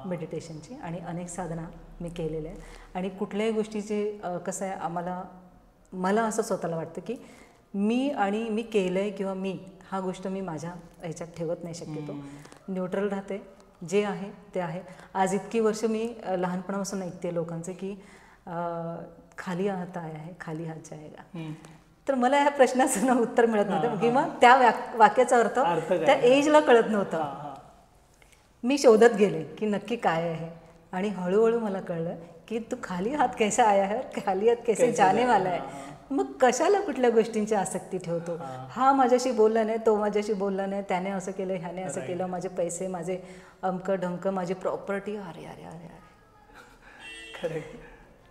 मेडिटेशनची, आणि अनेक साधना मी केलेल्या आहेत. आणि कुठल्याही गोष्टीचे कसं आहे, मला असं स्वतःला वाटतं की मी केलं आहे किंवा हा गोष्ट मी माझ्या ह्याच्यात ठेवत नाही. शक्यतो न्यूट्रल राहते, जे आहे ते आहे. आज इतकी वर्ष मी लहानपणापासून ऐकते लोकांचं की खाली हात आहे, खाली हात जाएगा. तर मला ह्या प्रश्नाचं ना उत्तर मिळत नव्हतं किंवा त्या वाक्याचा अर्थ त्या एजला कळत नव्हता. मी शोधत गेले की नक्की काय आहे, आणि हळूहळू मला कळलं की तू खाली हात कैसा आया है, खाली हात कैसे जाने वाला आहे. मग कशाला कुठल्या गोष्टींची आसक्ती ठेवतो. हा माझ्याशी बोलला नाही, तो माझ्याशी बोलला नाही, त्याने असं केलं, ह्याने असं केलं, माझे पैसे, माझे अमकं ढमकं, माझी प्रॉपर्टी, अरे अरे अरे अरे,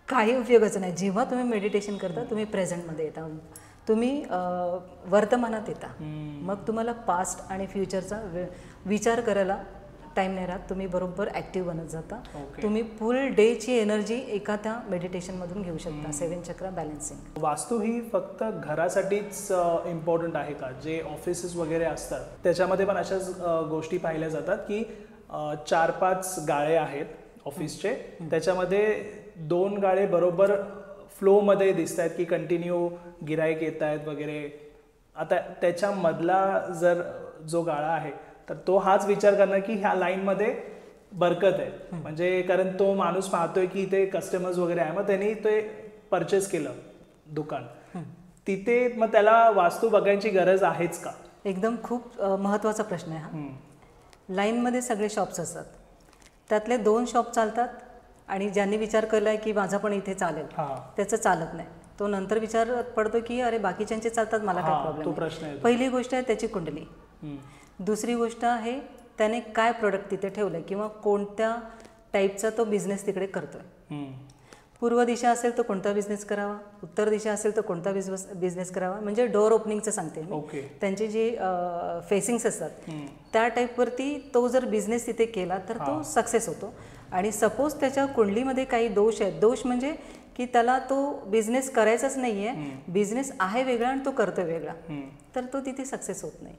काही उपयोगाचं नाही. जेव्हा तुम्ही मेडिटेशन करता, तुम्ही प्रेझेंटमध्ये येता, तुम्ही वर्तमानात येता, मग तुम्हाला पास्ट आणि फ्युचरचा विचार करायला टाईम नाही राहत. तुम्ही बरोबर ॲक्टिव्ह बनत जाता. तुम्ही फुल डेची एनर्जी एका त्या मेडिटेशनमधून घेऊ शकता. 7 चक्र बॅलन्सिंग. वास्तू ही फक्त घरासाठीच इम्पॉर्टंट आहे का? जे ऑफिसेस वगैरे असतात त्याच्यामध्ये पण अशाच गोष्टी पाहिल्या जातात की 4-5 गाळे आहेत ऑफिसचे, त्याच्यामध्ये 2 गाळे बरोबर फ्लोमध्ये दिसत आहेत की कंटिन्यू गिराईक येत आहेत वगैरे. आता त्याच्यामधला जर जो गाळा आहे तर तो हाच विचार करणं की ह्या लाईनमध्ये बरकत आहे, म्हणजे कारण तो माणूस पाहतोय की इथे कस्टमर्स वगैरे आहे, मग त्यांनी ते परचेस केलं दुकान, तिथे मग त्याला वास्तू बघायची गरज आहेच का? एकदम खूप महत्त्वाचा प्रश्न आहे हा. लाईनमध्ये सगळे शॉप्स असतात, त्यातले 2 शॉप चालतात, आणि ज्यांनी विचार केला आहे की माझा पण इथे चालेल, त्याचं चालत नाही. तो नंतर विचार पडतो की अरे बाकीच्यांचे चालतात, मला काय प्रॉब्लेम. पहिली गोष्ट आहे त्याची कुंडली. दुसरी गोष्ट आहे त्याने काय प्रोडक्ट तिथे ठेवलं किंवा कोणत्या टाईपचा तो बिझनेस तिकडे करतोय. पूर्व दिशा असेल तर कोणता बिझनेस करावा, उत्तर दिशा असेल तर कोणता बिझनेस करावा, म्हणजे डोअर ओपनिंगचं सांगते मी. त्यांचे जे फेसिंग्स असतात त्या टाईपवरती तो जर बिझनेस तिथे केला तर तो सक्सेस होतो. आणि सपोज त्याच्या कुंडलीमध्ये काही दोष आहेत, दोष म्हणजे की त्याला तो बिझनेस करायचाच नाही आहे, बिझनेस आहे वेगळा आणि तो करतोय वेगळा, तर तो तिथे सक्सेस होत नाही.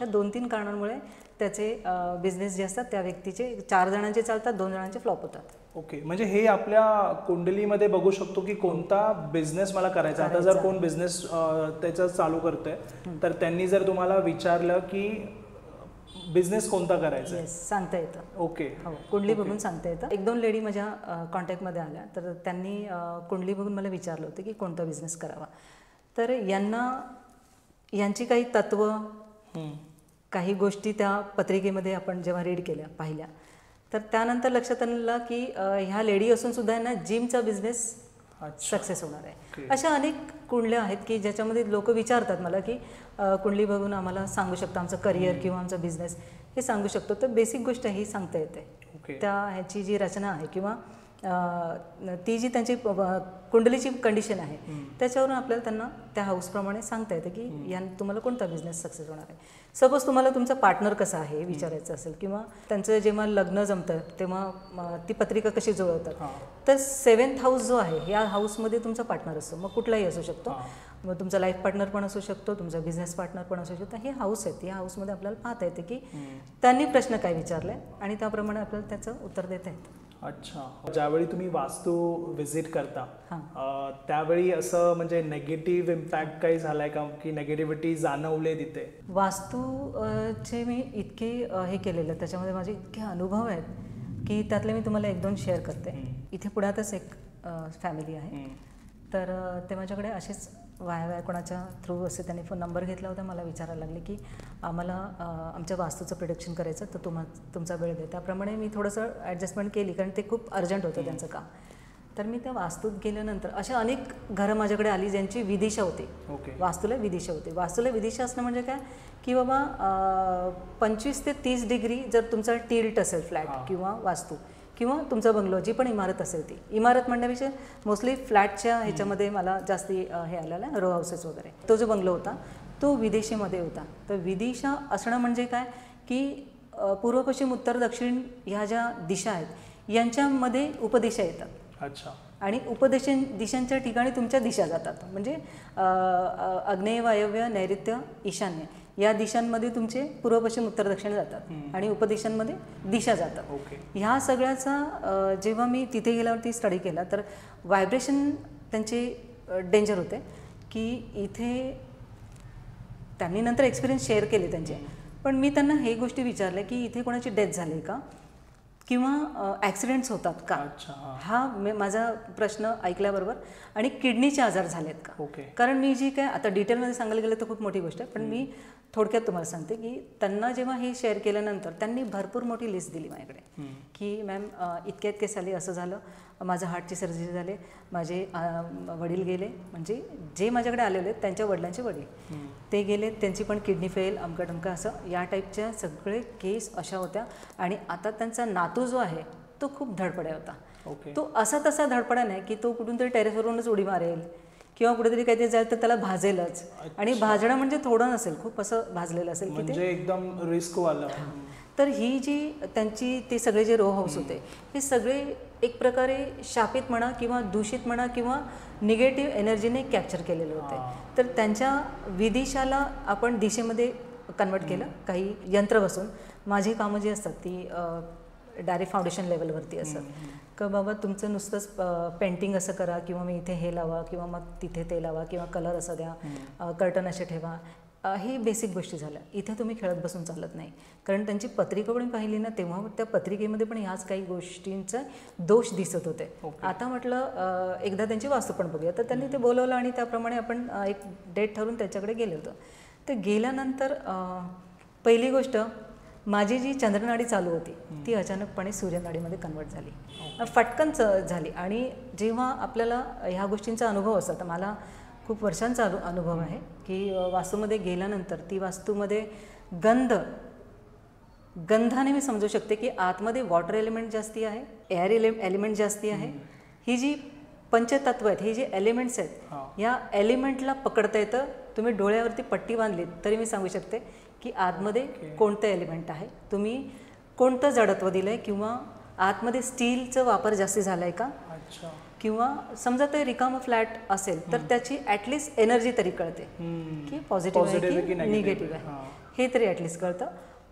या 2-3 कारणांमुळे त्याचे बिझनेस जे असतात त्या व्यक्तीचे 4 जणांचे चालतात, 2 जणांचे फ्लॉप होतात. ओके, म्हणजे हे आपल्या कुंडलीमध्ये बघू शकतो की कोणता बिझनेस मला करायचा. आता जर कोण बिझनेस त्याचा चालू करतोय तर त्यांनी जर तुम्हाला विचारलं की बिझनेस कोणता करायचा, सांगता येतं. ओके, हो, कुंडली बघून सांगता येतं. 1-2 लेडी माझ्या कॉन्टॅक्टमध्ये आल्या, तर त्यांनी कुंडली बघून मला विचारलं होतं की कोणता बिझनेस करावा. तर यांची काही तत्व, काही गोष्टी त्या पत्रिकेमध्ये आपण जेव्हा रीड केल्या, पाहिल्या, तर त्यानंतर लक्षात आलं की ह्या लेडी असून सुद्धा यांना जिमचा बिझनेस सक्सेस होणार आहे. अशा अनेक कुंडल्या आहेत की ज्याच्यामध्ये लोक विचारतात मला की कुंडली बघून आम्हाला सांगू शकता आमचं करिअर किंवा आमचा बिझनेस. हे सांगू शकतो. तर बेसिक गोष्ट ही सांगता येते. ओके. त्या ह्याची जी रचना आहे किंवा ती जी त्यांची कुंडलीची कंडिशन आहे त्याच्यावरून आपल्याला त्यांना त्या हाऊसप्रमाणे सांगता येतं की या तुम्हाला कोणता बिझनेस सक्सेस होणार आहे. सपोज तुम्हाला तुमचा पार्टनर कसा आहे विचारायचं असेल किंवा त्यांचं जेव्हा लग्न जमतं तेव्हा ती पत्रिका कशी जुळवतात, तर 7th हाऊस जो आहे या हाऊसमध्ये तुमचा पार्टनर असतो. मग कुठलाही असू शकतो, मग तुमचा लाईफ पार्टनर पण असू शकतो, तुमचा बिझनेस पार्टनर पण असू शकतो. हे हाऊस आहेत, या हाऊसमध्ये आपल्याला पाहता येते की त्यांनी प्रश्न काय विचारले आणि त्याप्रमाणे आपल्याला त्याचं उत्तर देता येतं. अच्छा. ज्यावेळी तुम्ही वास्तू व्हिजिट करता त्यावेळी असं म्हणजे नेगेटिव्ह इम्पॅक्ट काही झालाय का की नेगेटिव्हिटी जाणवले तिथे? वास्तूचे मी इतके हे केलेलं त्याच्यामध्ये माझे इतके अनुभव आहेत की त्यातले मी तुम्हाला 1-2 शेअर करते. इथे पुण्यातच एक फॅमिली आहे. तर ते माझ्याकडे असेच वाया कोणाच्या थ्रू असे त्यांनी फोन नंबर घेतला होता. मला विचारायला लागले की आम्हाला आमच्या वास्तूचं प्रोडक्शन करायचं, तर तुमचा वेळ दे. त्याप्रमाणे मी थोडंसं ॲडजस्टमेंट केली कारण ते खूप अर्जंट होतं त्यांचं काम. तर मी त्या वास्तूत गेल्यानंतर अशा अनेक घरं माझ्याकडे आली ज्यांची विदिशा होती. वास्तूला विदिशा होती. वास्तूला विदिशा असणं म्हणजे काय की बाबा 25 ते 30 डिग्री जर तुमचा टिल्ट असेल फ्लॅट किंवा वास्तू किंवा तुमचा बंगलो जी पण इमारत असेल ती इमारत म्हणण्यापेक्षा मोस्टली फ्लॅटच्या ह्याच्यामध्ये मला जास्ती हे आलेलं आहे, रो हाऊसेस वगैरे. तो जो बंगलो होता तो विदेशीमध्ये होता. तर विदिशा असणं म्हणजे काय की पूर्व पश्चिम उत्तर दक्षिण ह्या ज्या दिशा आहेत यांच्यामध्ये उपदिशा येतात. अच्छा. आणि दिशांच्या ठिकाणी तुमच्या दिशा जातात. म्हणजे आग्नेय वायव्य नैऋत्य ईशान्य या दिशांमध्ये तुमचे पूर्व पश्चिम उत्तर दक्षिण जातात आणि उपदिशांमध्ये दिशा जातात. ह्या सगळ्याचा जेव्हा मी तिथे गेल्यावरती स्टडी केला तर व्हायब्रेशन त्यांचे डेंजर होते की इथे त्यांनी नंतर एक्सपिरियन्स शेअर केले त्यांचे. पण मी त्यांना हे गोष्टी विचारल्या की इथे कोणाची डेथ झाली का किंवा ॲक्सिडेंट्स होतात का, हा माझा प्रश्न ऐकल्याबरोबर. आणि किडनीचे आजार झालेत का. कारण मी जी काय आता डिटेलमध्ये सांगायला गेलं तर खूप मोठी गोष्ट आहे, पण मी थोडक्यात तुम्हाला सांगते की त्यांना जेव्हा हे शेअर केल्यानंतर त्यांनी भरपूर मोठी लिस्ट दिली माझ्याकडे की मॅम इतक्या इतके साली असं झालं, माझं हार्टची सर्जरी झाले, माझे वडील गेले, म्हणजे जे माझ्याकडे आलेले आहेत त्यांच्या वडिलांचे वडील ते गेले, त्यांची पण किडनी फेल अमका टमका असं या टाईपच्या सगळे केस अशा होत्या. आणि आता त्यांचा नातू जो आहे तो खूप धडपड्या होता. तो असा तसा धडपडा नाही की तो कुठून तरी टेरेसवरूनच उडी मारेल किंवा कुठेतरी काहीतरी जाईल तर त्याला भाजेलच. आणि भाजणं म्हणजे थोडं नसेल, खूप असं भाजलेलं असेल की ते एकदम रिस्कवालं. तर ही जी त्यांची ते सगळे जे रो हाऊस होते हे सगळे एक प्रकारे शापित म्हणा किंवा दूषित म्हणा किंवा निगेटिव्ह एनर्जीने कॅप्चर केलेले होते. तर त्यांच्या विदिशाला आपण दिशेमध्ये कन्वर्ट केलं काही यंत्र बसून. माझी कामं जी असतात ती डायरेक्ट फाउंडेशन लेवलवरती असं का बाबा तुमचं नुसतंच पेंटिंग असं करा किंवा मी इथे हे लावा किंवा मग तिथे ते लावा किंवा कलर असं द्या, कर्टन असे ठेवा, हे बेसिक गोष्टी झाल्या. इथे तुम्ही खेळत बसून चालत नाही. कारण त्यांची पत्रिका पण पाहिली ना तेव्हा त्या पत्रिकेमध्ये पण ह्याच काही गोष्टींचा दोष दिसत होते. आता म्हटलं एकदा त्यांची वास्तू पण बघूया. तर त्यांनी ते बोलवलं आणि त्याप्रमाणे आपण एक डेट ठरवून त्याच्याकडे गेलो होतो. तर गेल्यानंतर पहिली गोष्ट माझी जी चंद्रनाडी चालू होती ती अचानकपणे सूर्यनाडीमध्ये कन्वर्ट झाली, फटकन झाली. आणि जेव्हा आपल्याला ह्या गोष्टींचा अनुभव असतो, तर मला खूप वर्षांचा अनुभव आहे की वास्तूमध्ये गेल्यानंतर ती वास्तूमध्ये गंधाने मी समजू शकते की आतमध्ये वॉटर एलिमेंट जास्ती आहे, एअर एलिमेंट जास्ती आहे. ही जी पंचतत्व आहेत, हे जे एलिमेंट्स आहेत या एलिमेंटला पकडता येतं. तुम्ही डोळ्यावरती पट्टी बांधलीत तरी मी सांगू शकते की आतमध्ये कोणतं एलिमेंट आहे, तुम्ही कोणतं जडत्व दिलं आहे किंवा आतमध्ये स्टीलचं वापर जास्ती झाला आहे का, किंवा समजा ते रिकामं फ्लॅट असेल तर त्याची ॲटलिस्ट एनर्जी तरी कळते की पॉझिटिव्ह आहे की निगेटिव्ह आहे, हे तरी ॲटलिस्ट कळतं.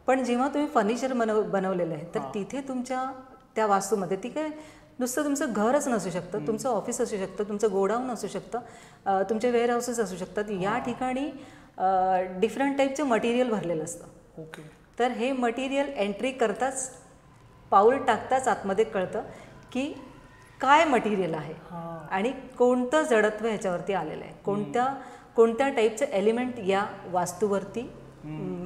पण जेव्हा तुम्ही फर्निचर बनवलेलं आहे तर तिथे तुमच्या त्या वास्तूमध्ये ती काय नुसतं तुमचं घरच नसू शकतं, तुमचं ऑफिस असू शकतं, तुमचं गोडाऊन असू शकतं, तुमचे वेअर हाऊसेस असू शकतात. या ठिकाणी डिफरंट टाईपचं मटेरियल भरलेलं असतं. तर हे मटेरियल एंट्री करताच पाऊल टाकताच आतमध्ये कळतं की काय मटेरियल आहे आणि कोणतं जडत्व ह्याच्यावरती आलेलं आहे, कोणत्या टाईपचं एलिमेंट या वास्तूवरती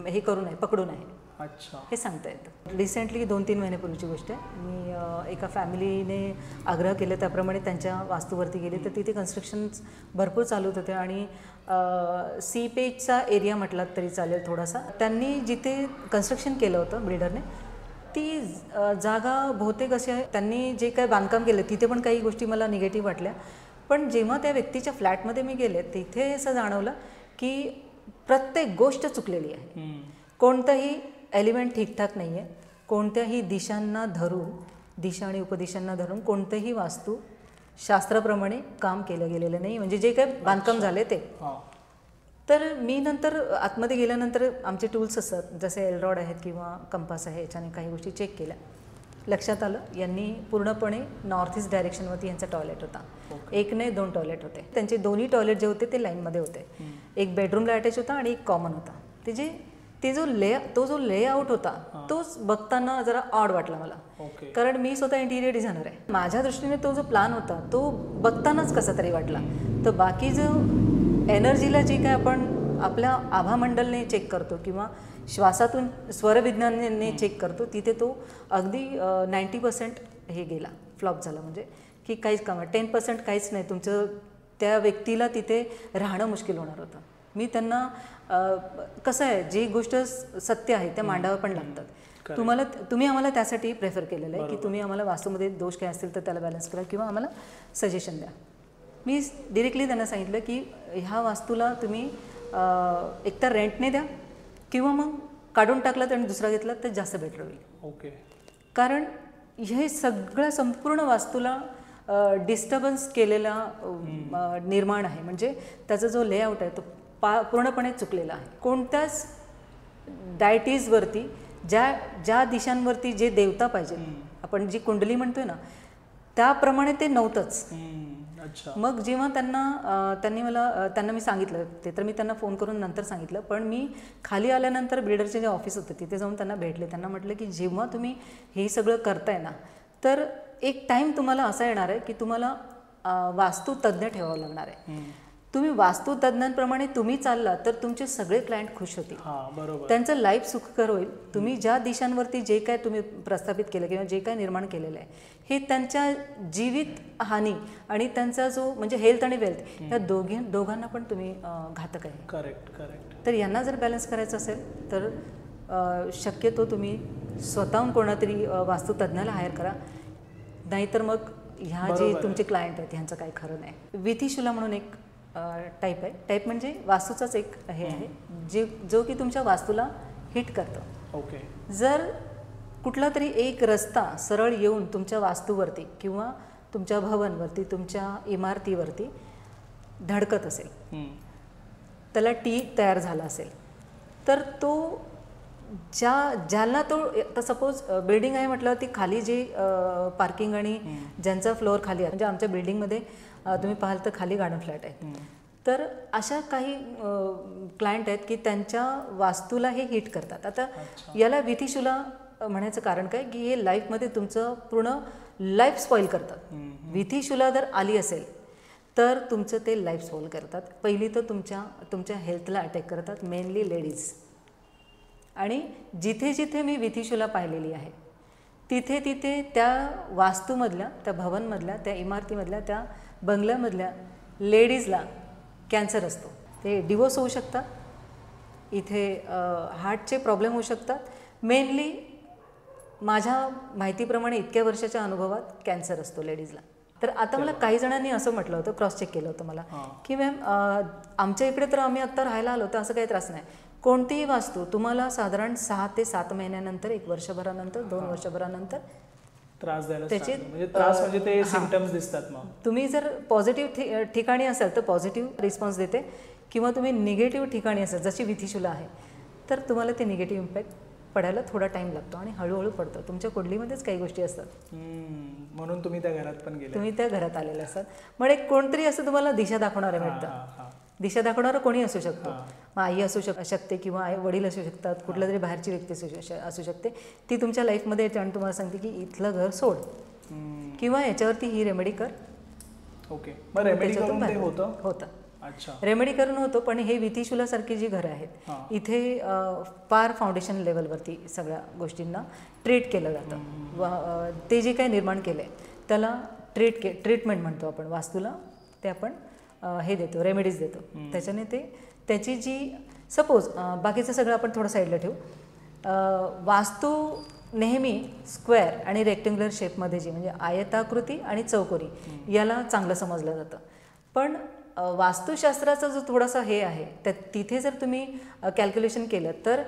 हे करून आहे, पकडून आहे. अच्छा. हे सांगता येतं. रिसेंटली 2-3 महिन्यापूर्वीची गोष्ट आहे. मी एका फॅमिलीने आग्रह केला त्याप्रमाणे त्यांच्या वास्तूवरती गेले तर तिथे कन्स्ट्रक्शन भरपूर चालू होते आणि सीपेजचा एरिया म्हटलात तरी चालेल थोडासा. त्यांनी जिथे कन्स्ट्रक्शन केलं होतं बिल्डरने ती जागा बहुतेक अशी आहे, त्यांनी जे काय बांधकाम केलं तिथे पण काही गोष्टी मला निगेटिव्ह वाटल्या. पण जेव्हा त्या व्यक्तीच्या फ्लॅटमध्ये मी गेले तिथे असं जाणवलं की प्रत्येक गोष्ट चुकलेली आहे. कोणतंही एलिमेंट ठीकठाक नाही आहे. कोणत्याही दिशांना धरून, दिशा आणि उपदिशांना धरून कोणतंही वास्तू शास्त्राप्रमाणे काम केलं गेलेलं नाही. म्हणजे जे काय बांधकाम झाले ते. तर मी नंतर आतमध्ये गेल्यानंतर आमचे टूल्स असतात जसे एलरॉड आहेत किंवा कंपास आहे, याच्याने काही गोष्टी चेक केल्या. लक्षात आलं यांनी पूर्णपणे नॉर्थ ईस्ट डायरेक्शनवरती यांचा टॉयलेट होता. 1 नाही 2 टॉयलेट होते. त्यांचे दोन्ही टॉयलेट जे होते ते लाईनमध्ये होते. एक बेडरूमला अटॅच होता आणि एक कॉमन होता. तो जो लेआउट होता तोच बघताना जरा ऑड वाटला मला. कारण मी स्वतः इंटिरियर डिझायनर आहे. माझ्या दृष्टीने तो जो प्लॅन होता तो बघतानाच कसा तरी वाटला. तर बाकी जो एनर्जीला जे काय आपण आपल्या आभामंडलने चेक करतो किंवा श्वासातून स्वरविज्ञानाने चेक करतो तिथे तो अगदी 90% हे गेला, फ्लॉप झाला. म्हणजे की काहीच काम 10% काहीच नाही. तुमचं त्या व्यक्तीला तिथे राहणं मुश्किल होणार होतं. मी त्यांना कसं आहे जी गोष्ट सत्य आहे त्या मांडावं पण लागतात. तुम्ही आम्हाला त्यासाठी प्रेफर केलेलं आहे की तुम्ही आम्हाला वास्तूमध्ये दोष काय असतील तर त्याला बॅलन्स करा किंवा आम्हाला सजेशन द्या. मी डिरेक्टली त्यांना सांगितलं की ह्या वास्तूला तुम्ही एकतर रेंटने द्या किंवा मग काढून टाकलात आणि दुसरा घेतला तर जास्त बेटर होईल. कारण हे सगळं संपूर्ण वास्तूला डिस्टर्बन्स केलेला निर्माण आहे. म्हणजे त्याचा जो लेआउट आहे तो पूर्णपणे चुकलेला आहे. कोणत्याच डायटीजवरती ज्या दिशांवरती जे देवता पाहिजे आपण जी कुंडली म्हणतोय ना त्याप्रमाणे ते नव्हतंच. मग जेव्हा त्यांना मी सांगितलं ते तर मी त्यांना फोन करून नंतर सांगितलं. पण मी खाली आल्यानंतर बिल्डरचे जे ऑफिस होतं तिथे जाऊन त्यांना भेटले. त्यांना म्हटलं की जेव्हा तुम्ही हे सगळं करताय ना तर एक टाईम तुम्हाला असा येणार आहे की तुम्हाला वास्तुतज्ञ ठेवावं लागणार आहे. तुम्ही वास्तुतज्ञांप्रमाणे तुम्ही चालला तर तुमचे सगळे क्लायंट खुश होतील. त्यांचं लाईफ सुखकर होईल. तुम्ही ज्या दिशांवरती जे काय तुम्ही प्रस्थापित केलं किंवा जे काय निर्माण केलेलं आहे हे त्यांच्या जीवित हानी आणि त्यांचा जो म्हणजे हेल्थ आणि वेल्थ या दोघांना पण तुम्ही घातक आहे. करेक्ट. तर यांना जर बॅलन्स करायचं असेल तर शक्यतो तुम्ही स्वतःहून कोणातरी वास्तुतज्ञाला हायर करा. नाहीतर मग ह्या जे तुमचे क्लायंट आहेत ह्यांचं काही खरं नाही. विथिशुला म्हणून एक टाईप आहे. टाईप म्हणजे वास्तूचाच एक हे आहे जो की तुमच्या वास्तूला हिट करतो. जर कुठला तरी एक रस्ता सरळ येऊन तुमच्या वास्तूवरती किंवा तुमच्या भवनवरती तुमच्या इमारतीवरती धडकत असेल त्याला टी तयार झाला असेल तर तो ज्याला तो सपोज बिल्डिंग आहे म्हटलं ती खाली जे पार्किंग आणि ज्यांचा फ्लोअर खाली आहे म्हणजे आमच्या बिल्डिंगमध्ये तुम्ही पाहाल तर खाली गार्डन फ्लॅट आहेत. तर अशा काही क्लायंट आहेत की त्यांच्या वास्तूला हे हिट करतात. आता याला विथिशुला म्हणायचं कारण काय की हे लाईफमध्ये तुमचं पूर्ण लाईफ स्पॉईल करतात. विथिशुला जर आली असेल तर तुमचं ते लाईफ स्पॉईल करतात. पहिली तर तुमच्या हेल्थला अटॅक करतात, मेनली लेडीज. आणि जिथे जिथे मी विथिशुला पाहिलेली आहे तिथे तिथे त्या वास्तूमधल्या त्या भवनमधल्या त्या इमारतीमधल्या त्या बंगल्यामधल्या लेडीजला कॅन्सर असतो. ते डिवोर्स होऊ शकतात. इथे हार्टचे प्रॉब्लेम होऊ शकतात. मेनली माझ्या माहितीप्रमाणे इतक्या वर्षाच्या अनुभवात कॅन्सर असतो लेडीजला. तर आता मला काही जणांनी असं म्हटलं होतं, क्रॉस चेक केलं होतं मला की मॅम आमच्या इकडे तर आम्ही आत्ता राहायला आलो तर असं काही त्रास नाही. कोणतीही वास्तू तुम्हाला साधारण 6 ते 7 महिन्यानंतर 1 वर्षभरानंतर 2 वर्षभरानंतर त्रास द्यायला त्याचे त्रास म्हणजे ते सिम्पटम्स दिसतात. मग तुम्ही जर पॉझिटिव्ह ठिकाणी असाल तर पॉझिटिव्ह रिस्पॉन्स देते किंवा तुम्ही निगेटिव्ह ठिकाणी असाल जशी विथिशुला आहे तर तुम्हाला ते निगेटिव्ह इम्पॅक्ट पडायला थोडा टाईम लागतो आणि हळूहळू पडतो. तुमच्या कुंडलीमध्येच काही गोष्टी असतात. म्हणून तुम्ही त्या घरात पण गेले. तुम्ही त्या घरात आलेले असतात. मग एक कोणतरी असं तुम्हाला दिशा दाखवणारं भेटतं. दिशा दाखवणारं कोणी असू शकतो. मग आई असू शकते किंवा वडील असू शकतात. कुठल्या तरी बाहेरची व्यक्ती असू शकते. ती तुमच्या लाईफमध्ये येते आणि तुम्हाला सांगते की इथलं घर सोड किंवा याच्यावरती ही रेमेडी कर. मग रेमेडी करून ते होतं. अच्छा. रेमेडी करून होतो, पण हे विथिशुलासारखी जी घरं आहेत इथे फार फाउंडेशन लेवलवरती सगळ्या गोष्टींना ट्रीट केलं जातं. ते जे काही निर्माण केलं आहे त्याला ट्रीटमेंट म्हणतो आपण वास्तूला. ते आपण हे देतो, रेमेडीज देतो. त्याच्याने त्याची जी सपोज बाकीचं सगळं आपण थोडं साईडला ठेवू. वास्तू नेहमी स्क्वेअर आणि रेक्टेंग्युलर शेपमध्ये जी म्हणजे आयताकृती आणि चौकोरी याला चांगलं समजलं जातं. पण वास्तुशास्त्राचा जो थोडासा हे आहे त्या तिथे जर तुम्ही कॅल्क्युलेशन केलं तर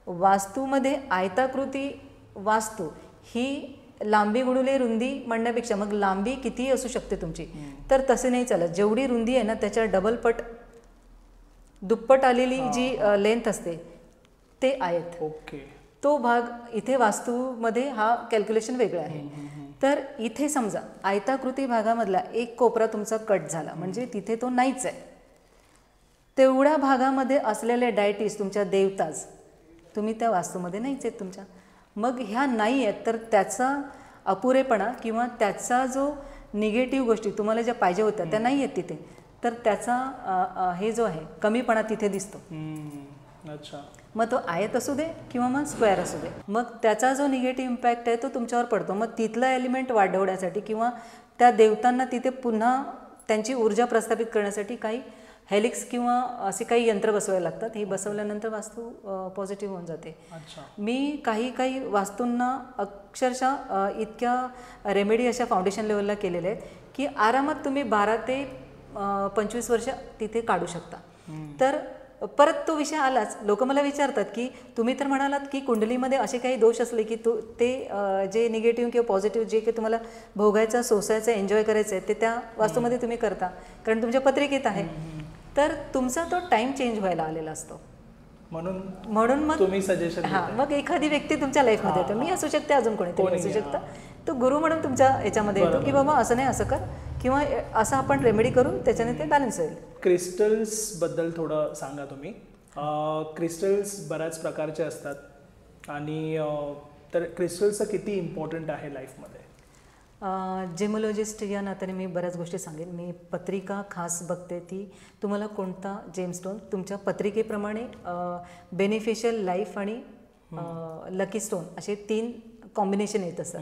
वास्तूमध्ये आयताकृती वास्तू ही लांबी गुणुले रुंदी म्हणण्यापेक्षा मग लांबी कितीही असू शकते तुमची, तर तसे नाही चालत. जेवढी रुंदी आहे ना त्याच्या डबलपट दुप्पट आलेली जी लेंथ असते ते आयत. ओके. तो भाग इथे वास्तूमध्ये हा कॅल्क्युलेशन वेगळा आहे. तर इथे समजा आयताकृती भागामधला एक कोपरा तुमचा कट झाला म्हणजे तिथे तो नाहीच आहे. तेवढ्या भागामध्ये असलेले डायटीज तुमच्या देवताज तुम्ही त्या वास्तूमध्ये नाहीच आहेत तुमच्या. मग ह्या नाही आहेत तर त्याचा अपुरेपणा किंवा त्याचा जो निगेटिव्ह गोष्टी तुम्हाला ज्या पाहिजे होत्या त्या नाही आहेत तिथे, तर त्याचा हे जो आहे कमीपणा तिथे दिसतो. अच्छा. मग तो आयत असू दे किंवा मग स्क्वेअर असू दे, मग त्याचा जो निगेटिव्ह इम्पॅक्ट आहे तो तुमच्यावर पडतो. मग तिथलं एलिमेंट वाढवण्यासाठी किंवा त्या देवतांना तिथे पुन्हा त्यांची ऊर्जा प्रस्थापित करण्यासाठी काही हेलिक्स किंवा असे काही यंत्र बसवायला लागतात. हे बसवल्यानंतर वास्तू पॉझिटिव्ह होऊन जाते. मी काही वास्तूंना अक्षरशः इतक्या रेमेडी अशा फाउंडेशन लेवलला केलेल्या आहेत की आरामात तुम्ही 12 ते 25 वर्ष तिथे काढू शकता. तर परत तो विषय आलाच. लोक मला विचारतात की तुम्ही तर म्हणालात की कुंडलीमध्ये असे काही दोष असले की ते जे निगेटिव्ह किंवा पॉझिटिव्ह जे काही तुम्हाला भोगायचं, सोसायचं, एन्जॉय करायचं आहे ते त्या वास्तूमध्ये तुम्ही करता कारण तुमच्या पत्रिकेत आहे. तर तुमचा तो टाइम चेंज व्हायला आलेला असतो. म्हणून मग तुम्ही सजेशन मग एखादी व्यक्ती तुमच्या लाईफमध्ये येतो. मी असू शकते, अजून कोणीतरी असू शकतं. तो गुरु म्हणून तुमच्या याच्यामध्ये येतो की बाबा असं नाही, असं कर किंवा असं आपण रेमेडी करू, त्याच्याने ते बॅलन्स होईल. क्रिस्टल्स बद्दल थोडं सांगा तुम्ही. क्रिस्टल्स बऱ्याच प्रकारचे असतात आणि तर क्रिस्टल्सचं किती इम्पॉर्टंट आहे लाईफमध्ये? जेमोलॉजिस्ट या नात्याने मी बऱ्याच गोष्टी सांगेन. मी पत्रिका खास बघते ती तुम्हाला कोणता जेमस्टोन तुमच्या पत्रिकेप्रमाणे बेनिफिशियल लाईफ आणि लकी स्टोन असे 3 कॉम्बिनेशन येत असतात.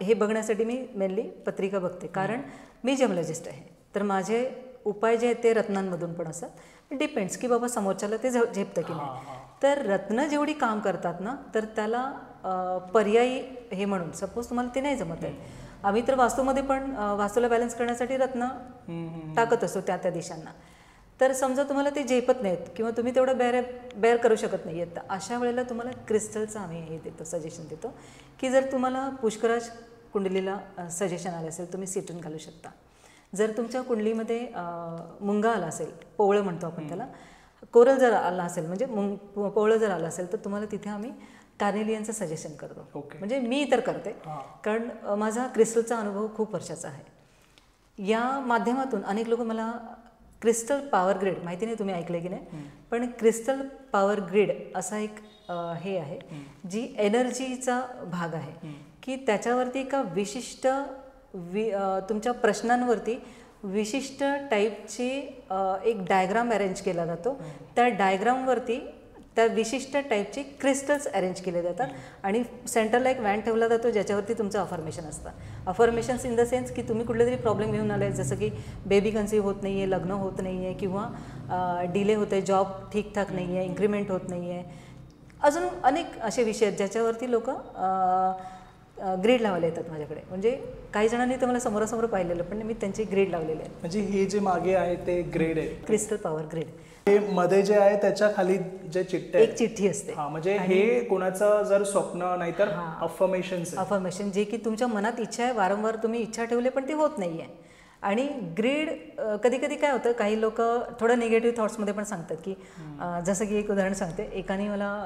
हे बघण्यासाठी मी मेनली पत्रिका बघते कारण मी जेमोलॉजिस्ट आहे. तर माझे उपाय जे आहेत ते रत्नांमधून पण असतात. डिपेंड्स की बाबा समोरच्याला ते झेपतं की नाही. तर रत्न जेवढी काम करतात ना तर त्याला पर्यायी हे म्हणून सपोज तुम्हाला ते नाही जमत आहे. आम्ही तर वास्तूमध्ये पण वास्तूला बॅलन्स करण्यासाठी रत्न टाकत असतो त्या दिशांना. तर समजा तुम्हाला ते झेपत नाहीत किंवा तुम्ही तेवढं बेअर करू शकत नाही आहेत, तर अशा वेळेला तुम्हाला क्रिस्टलचं आम्ही हे देतो, सजेशन देतो की जर तुम्हाला पुष्कराज कुंडलीला सजेशन आलं असेल तुम्ही सिटून घालू शकता. जर तुमच्या कुंडलीमध्ये मुंगा आला असेल, पोवळं म्हणतो आपण त्याला, कोरल जर आला असेल म्हणजे पोवळं जर आलं असेल तर तुम्हाला तिथे आम्ही कार्नेलियनचं सजेशन करतो. म्हणजे मी तर करते कारण माझा क्रिस्टलचा अनुभव खूप वर्षाचा आहे. या माध्यमातून अनेक लोक मला क्रिस्टल पॉवर ग्रिड, माहिती नाही तुम्ही ऐकले की नाही, पण क्रिस्टल पॉवर ग्रिड असा एक हे आहे जी एनर्जीचा भाग आहे की त्याच्यावरती एका विशिष्ट तुमच्या प्रश्नांवरती विशिष्ट टाईपची एक डायग्राम अरेंज केला जातो. त्या डायग्रामवरती त्या विशिष्ट टाईपचे क्रिस्टल्स अरेंज केले जातात आणि सेंटरला एक वॅन ठेवला जातो ज्याच्यावरती तुमचं अफर्मेशन असतं. अफर्मेशन्स इन द सेन्स की तुम्ही कुठले तरी प्रॉब्लेम घेऊन आले, जसं की बेबी कन्सीव्ह होत नाही आहे, लग्न होत नाही आहे किंवा डिले होतं आहे, जॉब ठीकठाक नाही आहे, इन्क्रीमेंट होत नाही आहे, अजून अनेक असे विषय आहेत ज्याच्यावरती लोक ग्रेड लावायला येतात माझ्याकडे. म्हणजे काही जणांनी तर मला समोरासमोर पाहिलेलं पण मी त्यांचे ग्रेड लावलेले आहेत. म्हणजे हे जे मागे आहे ते ग्रेड आहे, क्रिस्टल पॉवर ग्रेड. हे मध्ये जे आहे त्याच्या खाली जे चिठ्ठ्या एक चिठ्ठी असते. म्हणजे हे कोणाचं जर स्वप्न नाहीतर अफर्मेशन जे की तुमच्या मनात इच्छा आहे, वारंवार तुम्ही इच्छा ठेवले पण ते होत नाही आहे. आणि ग्रेड कधी कधी काय होतं, काही लोक थोडं निगेटिव्ह थॉट्समध्ये पण सांगतात की जसं की एक उदाहरण सांगते.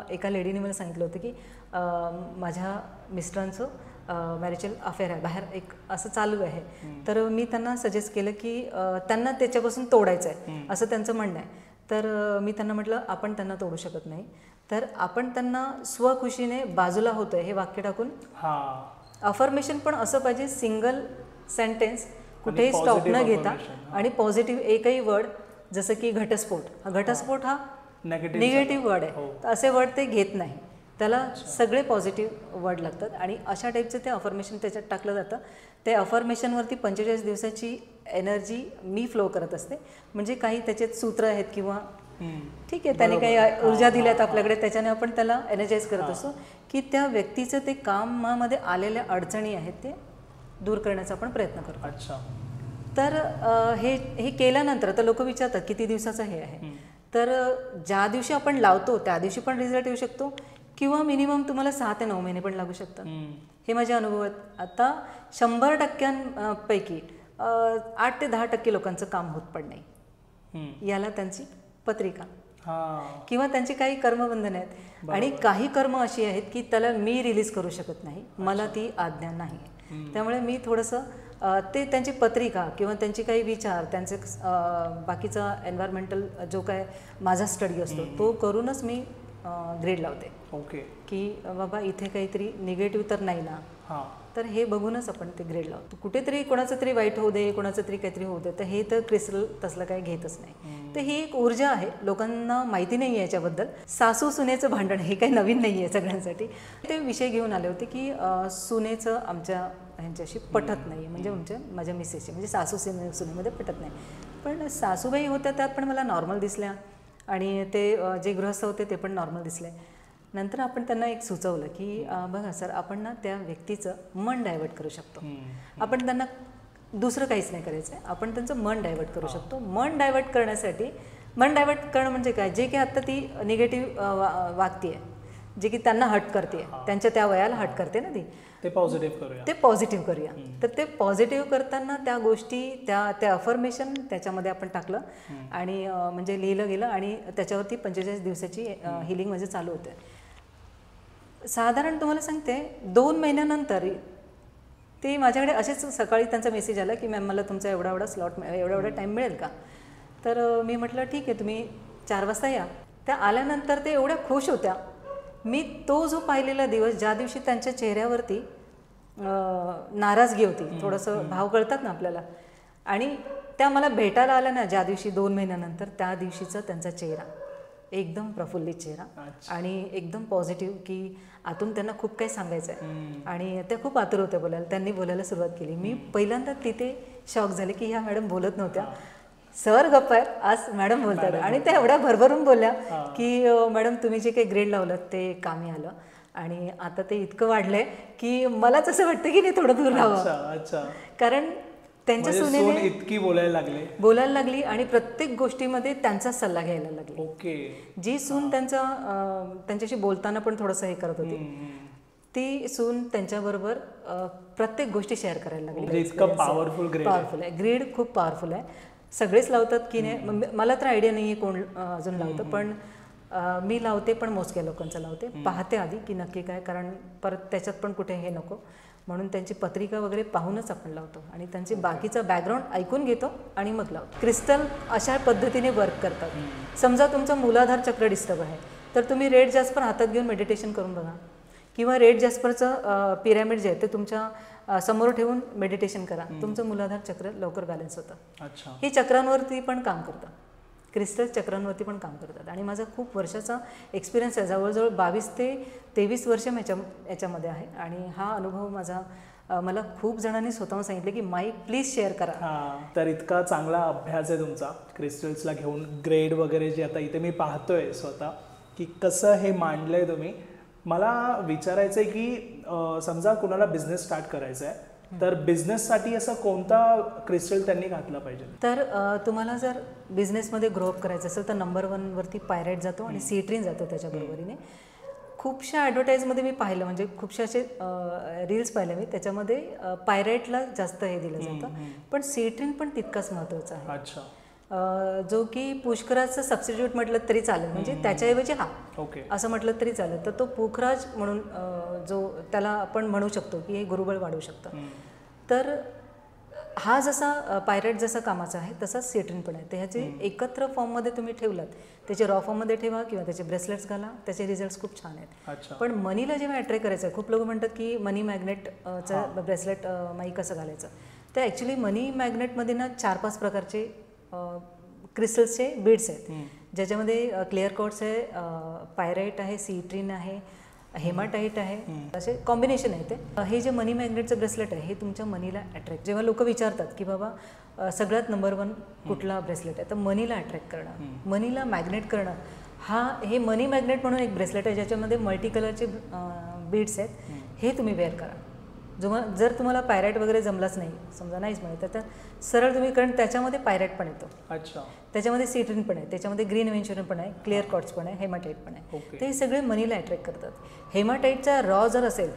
एका लेडीने मला सांगितलं होतं की माझ्या मिस्टरांचं मॅरिटल अफेअर आहे, बाहेर एक असं चालू आहे. तर मी त्यांना सजेस्ट केलं की त्यांना त्याच्यापासून तोडायचं आहे असं त्यांचं म्हणणं आहे. तर मी त्यांना म्हटलं आपण त्यांना तोडू शकत नाही, तर आपण त्यांना स्वखुशीने बाजूला होतोय हे वाक्य टाकून अफर्मेशन पण असं पाहिजे, सिंगल सेंटेन्स कुठेही स्टॉप न घेता आणि पॉझिटिव्ह एकही वर्ड जसं की घटस्फोट. घटस्फोट हा नेगेटिव्ह निगेटिव्ह वर्ड आहे. हो. तर असे वर्ड ते घेत नाही, त्याला सगळे पॉझिटिव्ह वर्ड लागतात. आणि अशा टाईपचं ते अफर्मेशन त्याच्यात टाकलं जातं. ते अफर्मेशनवरती 45 दिवसाची एनर्जी मी फ्लो करत असते. म्हणजे काही त्याच्यात सूत्र आहेत किंवा ठीक आहे त्याने काही ऊर्जा दिल्यात आपल्याकडे, त्याच्याने आपण त्याला एनर्जाइज करत असतो की त्या व्यक्तीचं ते कामामध्ये आलेल्या अडचणी आहेत ते दूर करण्याचा आपण प्रयत्न करतो. अच्छा. तर हे केल्यानंतर आता लोक विचारतात किती दिवसाचं हे आहे. तर ज्या दिवशी आपण लावतो त्या दिवशी पण रिझल्ट येऊ शकतो किंवा मिनिमम तुम्हाला 6 ते 9 महिने पण लागू शकतात. हे माझे अनुभव आहेत. आता 100%पैकी 8 ते 10% लोकांचं काम होत पण नाही. याला त्यांची पत्रिका किंवा त्यांची काही कर्मबंधने आहेत. आणि काही कर्म अशी आहेत की त्याला मी रिलीज करू शकत नाही, मला ती आज्ञा नाही. त्यामुळे मी थोडंसं ते त्यांची पत्रिका किंवा त्यांचे काही विचार, त्यांचे बाकीचा एन्व्हायरमेंटल जो काय माझा स्टडी असतो तो करूनच मी ग्रेड लावते. ओके. की बाबा इथे काहीतरी निगेटिव्ह तर नाही ना. तर हे बघूनच आपण ते ग्रेड लावतो. कुठेतरी कोणाचं तरी वाईट होऊ दे, कोणाचं तरी काहीतरी होऊ दे, तर हे तर क्रिस्टल तसलं काही घेतच नाही. तर ही एक ऊर्जा आहे, लोकांना माहिती नाही आहे याच्याबद्दल. सासू सुनेचं भांडण हे काही नवीन नाही आहे सगळ्यांसाठी. ते विषय घेऊन आले होते की सुनेचं आमच्या ह्यांच्याशी पटत नाही, म्हणजे माझ्या मिसेसशी, म्हणजे सासू सुनेमध्ये पटत नाही. पण सासूबाई होत्या त्यात पण मला नॉर्मल दिसल्या आणि ते जे गृहस्थ होते ते पण नॉर्मल दिसले. नंतर आपण त्यांना एक सुचवलं की बघा सर, आपण ना त्या व्यक्तीचं मन डायवर्ट करू शकतो. आपण त्यांना दुसरं काहीच नाही करायचं आहे, आपण त्यांचं मन डायवर्ट करू शकतो. मन डायवर्ट करण्यासाठी, मन डायवर्ट करणं म्हणजे काय, जे की आत्ता ती निगेटिव्ह वागते, जे की त्यांना हट करते, त्यांच्या त्या वयाला हट करते ना ती, ते पॉझिटिव्ह करूया, ते पॉझिटिव्ह करूया. तर ते पॉझिटिव्ह करताना त्या गोष्टी, त्या अफर्मेशन त्याच्यामध्ये आपण टाकलं आणि म्हणजे लिहिलं गेलं आणि त्याच्यावरती 45 दिवसाची हिलिंग म्हणजे चालू होते. साधारण तुम्हाला सांगते 2 महिन्यानंतर ते माझ्याकडे असेच सकाळी त्यांचा मेसेज आला की मॅम मला तुमचा एवढा स्लॉट, एवढा टाईम मिळेल का. तर मी म्हटलं ठीक आहे, तुम्ही 4 वाजता या. त्या आल्यानंतर ते एवढ्या खुश होत्या. मी तो जो पाहिलेला दिवस, ज्या दिवशी त्यांच्या चेहऱ्यावरती नाराजगी होती, थोडंसं भाव कळतात ना आपल्याला, आणि त्या मला भेटायला आल्या ना ज्या दिवशी 2 महिन्यानंतर, त्या दिवशीचा त्यांचा चेहरा एकदम प्रफुल्लित चेहरा आणि एकदम पॉझिटिव्ह, की आतून त्यांना खूप काही सांगायचं आहे आणि त्या खूप आतुर होत्या बोलायला. त्यांनी बोलायला सुरुवात केली. मी पहिल्यांदा तिथे शॉक झाले की ह्या मॅडम बोलत नव्हत्या, सर गप्प आहेत, आज मॅडम बोलतात. आणि त्या एवढ्या भरभरून बोलल्या की मॅडम तुम्ही जे काही ग्रेड लावलं ते कामी आलं आणि आता ते इतकं वाढलंय की मलाच असं वाटतं की नाही थोडं दूर राहावं. कारण त्यांच्या सुनेने इतकी बोलायला लागली आणि प्रत्येक गोष्टीमध्ये त्यांचा सल्ला घ्यायला लागली. ओके. जी सून त्यांच्याशी बोलताना पण थोडंसं हे करत होती, ती सून त्यांच्याबरोबर प्रत्येक गोष्टी शेअर करायला लागली. पॉवरफुल आहे ग्रेड, खूप पॉवरफुल आहे. सगळेच लावतात की नाही मला तर आयडिया नाही आहे कोण अजून लावतं, पण मी लावते, पण मोजक्या लोकांचं लावते. पाहते आधी की नक्की काय, कारण परत त्याच्यात पण कुठे हे नको, म्हणून त्यांची पत्रिका वगैरे पाहूनच आपण लावतो आणि त्यांचे बाकीचं बॅकग्राऊंड ऐकून घेतो आणि मग लावतो. क्रिस्टल अशा पद्धतीने वर्क करतात. समजा तुमचा मूलाधार चक्र डिस्टर्ब आहे तर तुम्ही रेड जॅस्पर हातात घेऊन मेडिटेशन करून बघा, किंवा रेड जॅस्परचं पिरॅमिड जे आहे ते तुमच्या समोर ठेवून मेडिटेशन करा. तुमचं मूलाधार चक्र लवकर बॅलन्स होतं. हे चक्रांवरती पण काम करतं, क्रिस्टल चक्रांवरती पण काम करतात. आणि माझा खूप वर्षाचा एक्सपिरियन्स आहे, जवळजवळ 22 ते 23 वर्ष याच्यामध्ये आहे. आणि हा अनुभव मला खूप जणांनी स्वतःहून सांगितले की माई प्लीज शेअर करा. तर इतका चांगला अभ्यास आहे तुमचा क्रिस्टल्सला घेऊन, ग्रेड वगैरे जे आता इथे मी पाहतोय स्वतः की कसं हे मांडलंय तुम्ही. मला विचारायचं आहे की समजा कुणाला बिझनेस स्टार्ट करायचा आहे तर बिझनेससाठी असं कोणता क्रिस्टल त्यांनी घातला पाहिजे. तर तुम्हाला जर बिझनेसमध्ये ग्रोअप करायचं असेल तर नंबर 1 वरती पायराईट जातो आणि सिट्रीन जातो त्याच्याबरोबरीने. खूपशा ॲडव्हर्टाईजमध्ये मी पाहिलं, म्हणजे खूपशा असे रील्स पाहिले मी, त्याच्यामध्ये पायराईटला जास्त हे दिलं जातं, पण सिट्रीन पण तितकाच महत्त्वाचा आहे. अच्छा. जो की पुष्कराजचं सबस्टिट्यूट म्हटलं तरी चालेल, म्हणजे त्याच्याऐवजी असं म्हटलं तरी चालेल. तर तो पुखराज म्हणून जो त्याला आपण म्हणू शकतो की हे गुरुबळ वाढवू शकतं. तर हा जसा पायराईट जसा कामाचा आहे तसाच सिट्रीन पण आहे. तर ह्याचे एकत्र फॉर्ममध्ये तुम्ही ठेवलात, त्याचे रॉ फॉर्ममध्ये ठेवा किंवा त्याचे ब्रेसलेट्स घाला, त्याचे रिझल्ट्स खूप छान आहेत. पण मनीला जेव्हा अट्रॅक्ट करायचं आहे, खूप लोक म्हणतात की मनी मॅग्नेटचं ब्रेसलेट माई कसं घालायचं. तर ॲक्च्युली मनी मॅग्नेटमध्ये ना 4-5 प्रकारचे क्रिस्टल्सचे बीड्स आहेत, ज्याच्यामध्ये क्लिअर क्वार्ट्स आहे, पायराईट आहे, सिट्रिन आहे, हेमाटाईट आहे, असे कॉम्बिनेशन आहे ते. हे जे मनी मॅग्नेटचं ब्रेसलेट आहे हे तुमच्या मनीला अट्रॅक्ट, जेव्हा लोक विचारतात की बाबा सगळ्यात नंबर 1 कुठला ब्रेसलेट आहे, तर मनीला अट्रॅक्ट करणं, मनीला मॅग्नेट करणं, हे मनी मॅग्नेट म्हणून एक ब्रेसलेट आहे ज्याच्यामध्ये मल्टी कलरचे बीड्स आहेत. हे तुम्ही वेअर करा. जर तुम्हाला पायराईट वगैरे जमलाच नाही, समजा नाहीच मिळत, तर सरळ तुम्ही, कारण त्याच्यामध्ये पायराईट पण येतो, अच्छा, त्याच्यामध्ये सिट्रिन पण आहे, त्याच्यामध्ये ग्रीन व्हेंचुरिन पण आहे, क्लिअर क्वार्ट्स पण आहे, हेमाटाईट पण आहे. ते हे सगळे मनीला अट्रॅक्ट करतात. हेमाटाईटचा रॉ जर असेल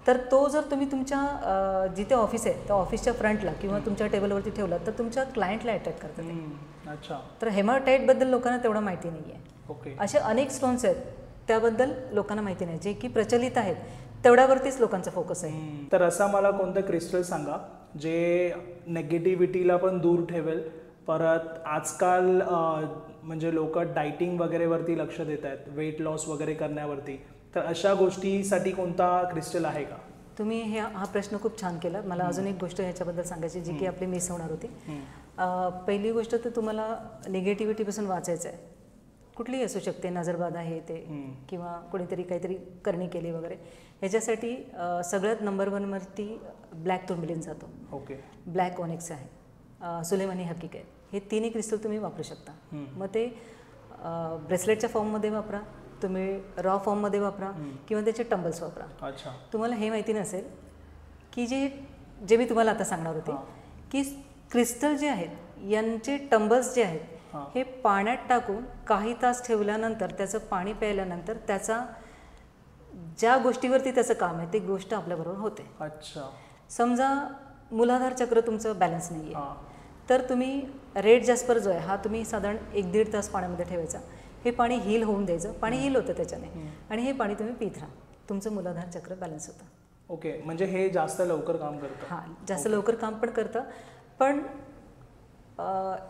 तर तो जर तुम्ही तुमच्या जिथे ऑफिस आहे त्या ऑफिसच्या फ्रंटला किंवा तुमच्या टेबलवरती ठेवला तर तुमच्या क्लायंटला अट्रॅक्ट करतात. अच्छा, तर हेमाटाईटबद्दल लोकांना तेवढं माहिती नाही आहे. ओके. असे अनेक स्टोन्स आहेत त्याबद्दल लोकांना माहिती नाही, जे की प्रचलित आहेत तेवढ्यावरतीच लोकांचा फोकस आहे. तर असा मला कोणतं क्रिस्टल सांगा जे नेगेटिव्हिटीला पण दूर ठेवेल. परत आजकाल म्हणजे लोक डायटिंग वगैरेवरती लक्ष देत आहेत, वेट लॉस वगैरे करण्यावरती, तर अशा गोष्टीसाठी कोणता क्रिस्टल आहे का? तुम्ही हा प्रश्न खूप छान केला. मला अजून एक गोष्ट ह्याच्याबद्दल सांगायची जी की आपली मिस होणार होती. पहिली गोष्ट तर तुम्हाला निगेटिव्हिटीपासून वाचायचं आहे. कुठलीही असू शकते, नजरबाद आहे ते, किंवा कोणीतरी काहीतरी करणी केली वगैरे, ह्याच्यासाठी सगळ्यात नंबर 1 वरती ब्लॅक टुर्मलिन जातो. ओके. ब्लॅक ऑनिक्स आहे, सुलेमानी हकीक आहे. हे तिन्ही क्रिस्टल तुम्ही वापरू शकता. मग ते ब्रेसलेटच्या फॉर्ममध्ये वापरा, तुम्ही रॉ फॉर्ममध्ये वापरा, किंवा त्याचे टंबल्स वापरा. अच्छा. तुम्हाला हे माहिती नसेल की जे मी तुम्हाला आता सांगणार होते की क्रिस्टल जे आहेत यांचे टंबल्स जे आहेत हे पाण्यात टाकून काही तास ठेवल्यानंतर, त्याचं पाणी प्यायल्यानंतर त्याचा ज्या गोष्टीवरती त्याचं काम आहे ती गोष्ट आपल्याबरोबर होते. अच्छा. समजा मूलाधार चक्र तुमचं बॅलन्स नाही आहे, तर तुम्ही रेड जॅस्पर जो आहे हा तुम्ही साधारण 1-1.5 तास पाण्यामध्ये ठेवायचा. हे पाणी हील होऊन द्यायचं, पाणी हील होतं त्याच्याने, आणि हे पाणी तुम्ही पित राहा, तुमचं मूलाधार चक्र बॅलन्स होतं. ओके. म्हणजे हे जास्त लवकर काम करतं? हां, जास्त लवकर काम पण करतं. पण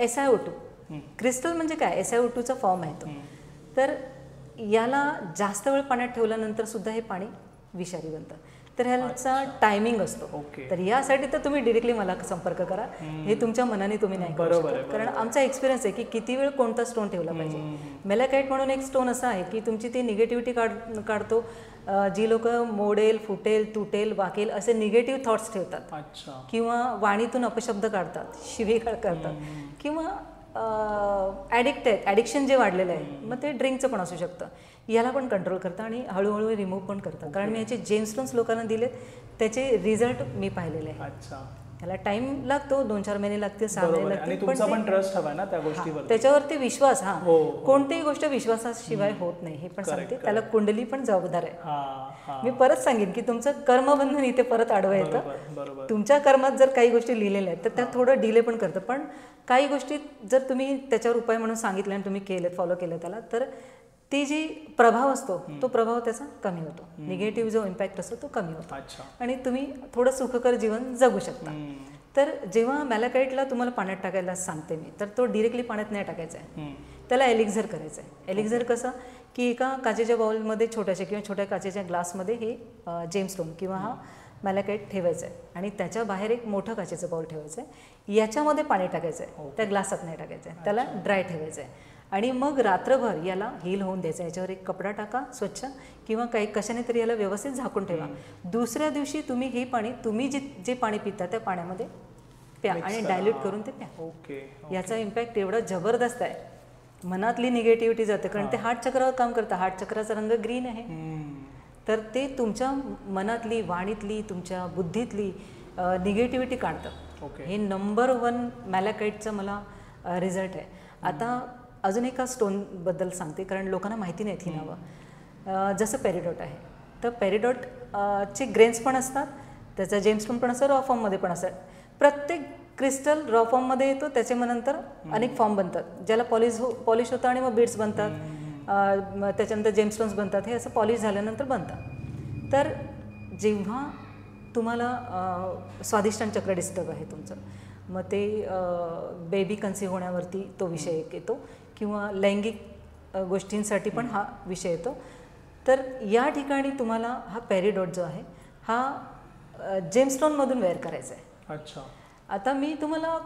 SiO2 क्रिस्टल म्हणजे काय, SiO2चा फॉर्म आहे तो. तर याला जास्त वेळ पाण्यात ठेवल्यानंतर सुद्धा हे पाणी विषारी बनतं. तर ह्याचा टायमिंग असतो. तर यासाठी तर तुम्ही डिरेक्टली मला संपर्क करा, हे तुमच्या मनाने तुम्ही नाही करू शकत. कारण आमचा एक्सपिरियन्स आहे की किती वेळ कोणता स्टोन ठेवला पाहिजे. मेलॅकाइट म्हणून एक स्टोन असा आहे की तुमची ती निगेटिव्हिटी काढतो. जी लोक मोडेल, फुटेल, तुटेल, वाकेल असे निगेटिव्ह थॉट्स ठेवतात, किंवा वाणीतून अपशब्द काढतात, शिवीगाळ करतात, किंवा ॲडिक्शन जे वाढलेलं आहे, मग ते ड्रिंकचं पण असू शकतं, याला पण कंट्रोल करतं आणि हळूहळू रिमूव्ह पण करतं. कारण मी याचे जेमस्टोन्स लोकांना दिलेत, त्याचे रिझल्ट मी पाहिलेले आहे. याला टाइम लागतो, 2-4 महिने लागतील, 6 महिने लागतील, पण ट्रस्ट हवा ना त्या गोष्टीवर, त्याच्यावरती विश्वास. कोणतीही गोष्ट विश्वासाशिवाय होत नाही, हे पण सांगते. त्याला कुंडली पण जबाबदार आहे. मी परत सांगेन की तुमचं कर्मबंधन इथे परत आडवं येतं. तुमच्या कर्मात जर काही गोष्टी लिहिलेल्या आहेत तर त्या थोडं डिले पण करतं, पण काही गोष्टी जर तुम्ही त्याच्यावर उपाय म्हणून सांगितले आणि तुम्ही केलेत, फॉलो केलं त्याला, तर ती जी प्रभाव असतो तो प्रभाव त्याचा कमी होतो. निगेटिव्ह जो इम्पॅक्ट असतो तो कमी होतो, आणि तुम्ही थोडं सुखकर जीवन जगू शकता. तर जेव्हा मॅलाकाईटला तुम्हाला पाण्यात टाकायला सांगते मी, तर तो डिरेक्टली पाण्यात नाही टाकायचा आहे, त्याला एलिक्झर करायचं आहे. एलिक्झर कसं की एका काचेच्या बाउलमध्ये, छोट्याशा किंवा छोट्या काचेच्या ग्लासमध्ये हे जेमस्टोन किंवा हा मॅलाकाईट ठेवायचं आहे, आणि त्याच्या बाहेर एक मोठं काचेचं बाउल ठेवायचं आहे. याच्यामध्ये पाणी टाकायचं आहे, त्या ग्लासात नाही टाकायचं आहे, त्याला ड्राय ठेवायचं आहे. आणि मग रात्रभर याला हील होऊन द्यायचं. याच्यावर एक कपडा टाका स्वच्छ, किंवा काही कशाने तरी याला व्यवस्थित झाकून ठेवा. दुसऱ्या दिवशी तुम्ही हे पाणी, तुम्ही जे पाणी पिता त्या पाण्यामध्ये प्या आणि डायल्यूट करून ते प्या. याचा इम्पॅक्ट एवढा जबरदस्त आहे, मनातली निगेटिव्हिटी जाते. कारण ते हार्ट चक्रावर काम करतं. हार्ट चक्राचा रंग ग्रीन आहे, तर ते तुमच्या मनातली, वाणीतली, तुमच्या बुद्धीतली निगेटिव्हिटी काढतं. हे नंबर 1 मॅलाकाईटचं मला रिझल्ट आहे. आता अजून एका स्टोनबद्दल सांगते, कारण लोकांना माहिती नाहीत ही नावं. जसं पेरिडॉट आहे, तर पेरिडॉटचे ग्रेन्स पण असतात, त्याचा जेमस्टोन पण असतं, रॉ फॉर्ममध्ये पण असतात. प्रत्येक क्रिस्टल रॉ फॉर्ममध्ये येतो, त्याच्या मग नंतर अनेक फॉर्म बनतात, ज्याला पॉलिश होतं, आणि मग बीड्स बनतात, त्याच्यानंतर जेमस्टोन्स बनतात. हे असं पॉलिश झाल्यानंतर बनतात. तर जेव्हा तुम्हाला स्वाधिष्ठान चक्र डिस्टर्ब आहे तुमचं, मग ते बेबी कन्सीव्ह होण्यावरती तो विषय एक येतो, किंवा लैंगिक गोष्टींसाठी पण हा विषय येतो. तर या ठिकाणी तुम्हाला हा पेरिडॉट जो आहे हा जेमस्टोनमधून वेअर करायचा आहे. अच्छा. आता मी तुम्हाला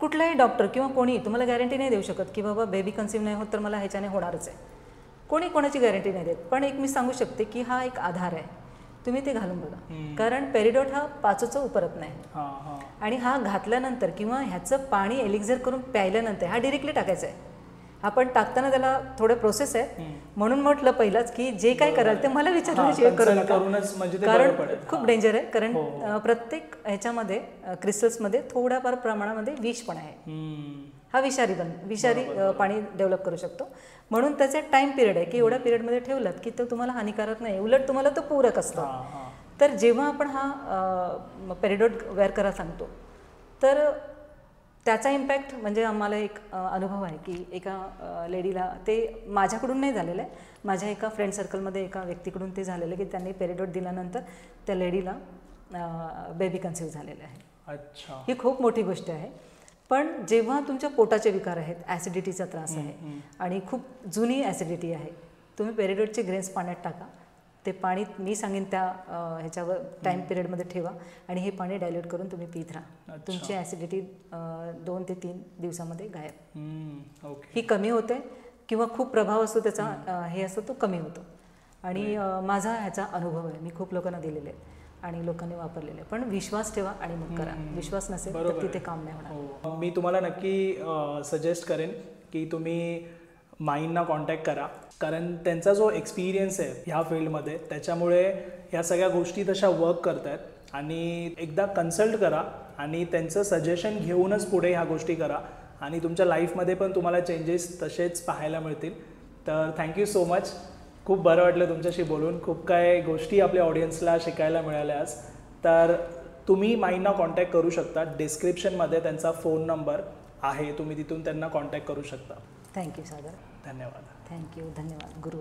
कुठलाही डॉक्टर किंवा कोणी तुम्हाला गॅरंटी नाही देऊ शकत की बाबा बेबी कन्सीव्ह नाही होत तर मला ह्याच्याने होणारच आहे. कोणी कोणाची गॅरंटी नाही देत. पण एक मी सांगू शकते की हा एक आधार आहे, तुम्ही ते घालून बघा. कारण पेरिडॉट हा पाचोचा उपरत नाही आणि हा घातल्यानंतर किंवा ह्याचं पाणी एलिक्झर करून प्यायल्यानंतर हा डिरेक्टली टाकायचा आहे. आपण टाकताना त्याला थोडे प्रोसेस आहे, म्हणून म्हटलं पहिलाच की जे काय कराल ते मला विचारल्याशिवाय करू नका, कारण खूप डेंजर आहे. कारण प्रत्येक ह्याच्यामध्ये क्रिस्टल्समध्ये थोड्याफार प्रमाणामध्ये विष पण आहे. हा विषारी पाणी डेव्हलप करू शकतो. म्हणून त्याचा टाइम पिरियड आहे की एवढ्या पिरियडमध्ये ठेवलात की तो तुम्हाला हानिकारक नाही, उलट तुम्हाला तो पूरक असतो. तर जेव्हा आपण हा पेरिडॉट वेअर करा सांगतो तर त्याचा इम्पॅक्ट म्हणजे आम्हाला एक अनुभव आहे की एका लेडीला, ते माझ्याकडून नाही झालेलं आहे, माझ्या एका फ्रेंड सर्कलमध्ये एका व्यक्तीकडून ते झालेलं की त्यांनी पेरिडॉट दिल्यानंतर त्या लेडीला बेबी कन्सीव्ह झालेलं आहे. अच्छा, ही खूप मोठी गोष्ट आहे. पण जेव्हा तुमच्या पोटाचे विकार आहेत, ॲसिडिटीचा त्रास आहे आणि खूप जुनी ॲसिडिटी आहे, तुम्ही पेरिडॉटचे ग्रेन्स पाण्यात टाका. ते पाणी मी सांगेन त्या ह्याच्यावर टाईम पिरियडमध्ये ठेवा आणि हे पाणी डायल्यूट करून तुम्ही पीत राहा. तुमची ॲसिडिटी 2 ते 3 दिवसामध्ये गायब. ही कमी होते किंवा खूप प्रभाव असतो त्याचा, हे असतो तो कमी होतो. आणि माझा ह्याचा अनुभव आहे, मी खूप लोकांना दिलेले आहे आणि लोकांनी वापरलेले. पण विश्वास ठेवा आणि मग करा. विश्वास नसेल तर तिथे काम नाही होणार. मी तुम्हाला नक्की सजेस्ट करेन की तुम्ही माईंना कॉन्टॅक्ट करा, कारण त्यांचा जो एक्सपिरियन्स आहे ह्या फील्डमध्ये त्याच्यामुळे ह्या सगळ्या गोष्टी तशा वर्क करत आहेत. आणि एकदा कन्सल्ट करा आणि त्यांचं सजेशन घेऊनच पुढे ह्या गोष्टी करा आणि तुमच्या लाईफमध्ये पण तुम्हाला चेंजेस तसेच पाहायला मिळतील. तर थँक्यू सो मच. खूप बरं वाटलं तुमच्याशी बोलून. खूप काय गोष्टी आपल्या ऑडियन्सला शिकायला मिळाल्या आज. तर तुम्ही माईंना कॉन्टॅक्ट करू शकता. डिस्क्रिप्शनमध्ये त्यांचा फोन नंबर आहे, तुम्ही तिथून त्यांना कॉन्टॅक्ट करू शकता. थँक्यू सागर. धन्यवाद. थँक्यू. धन्यवाद गुरु.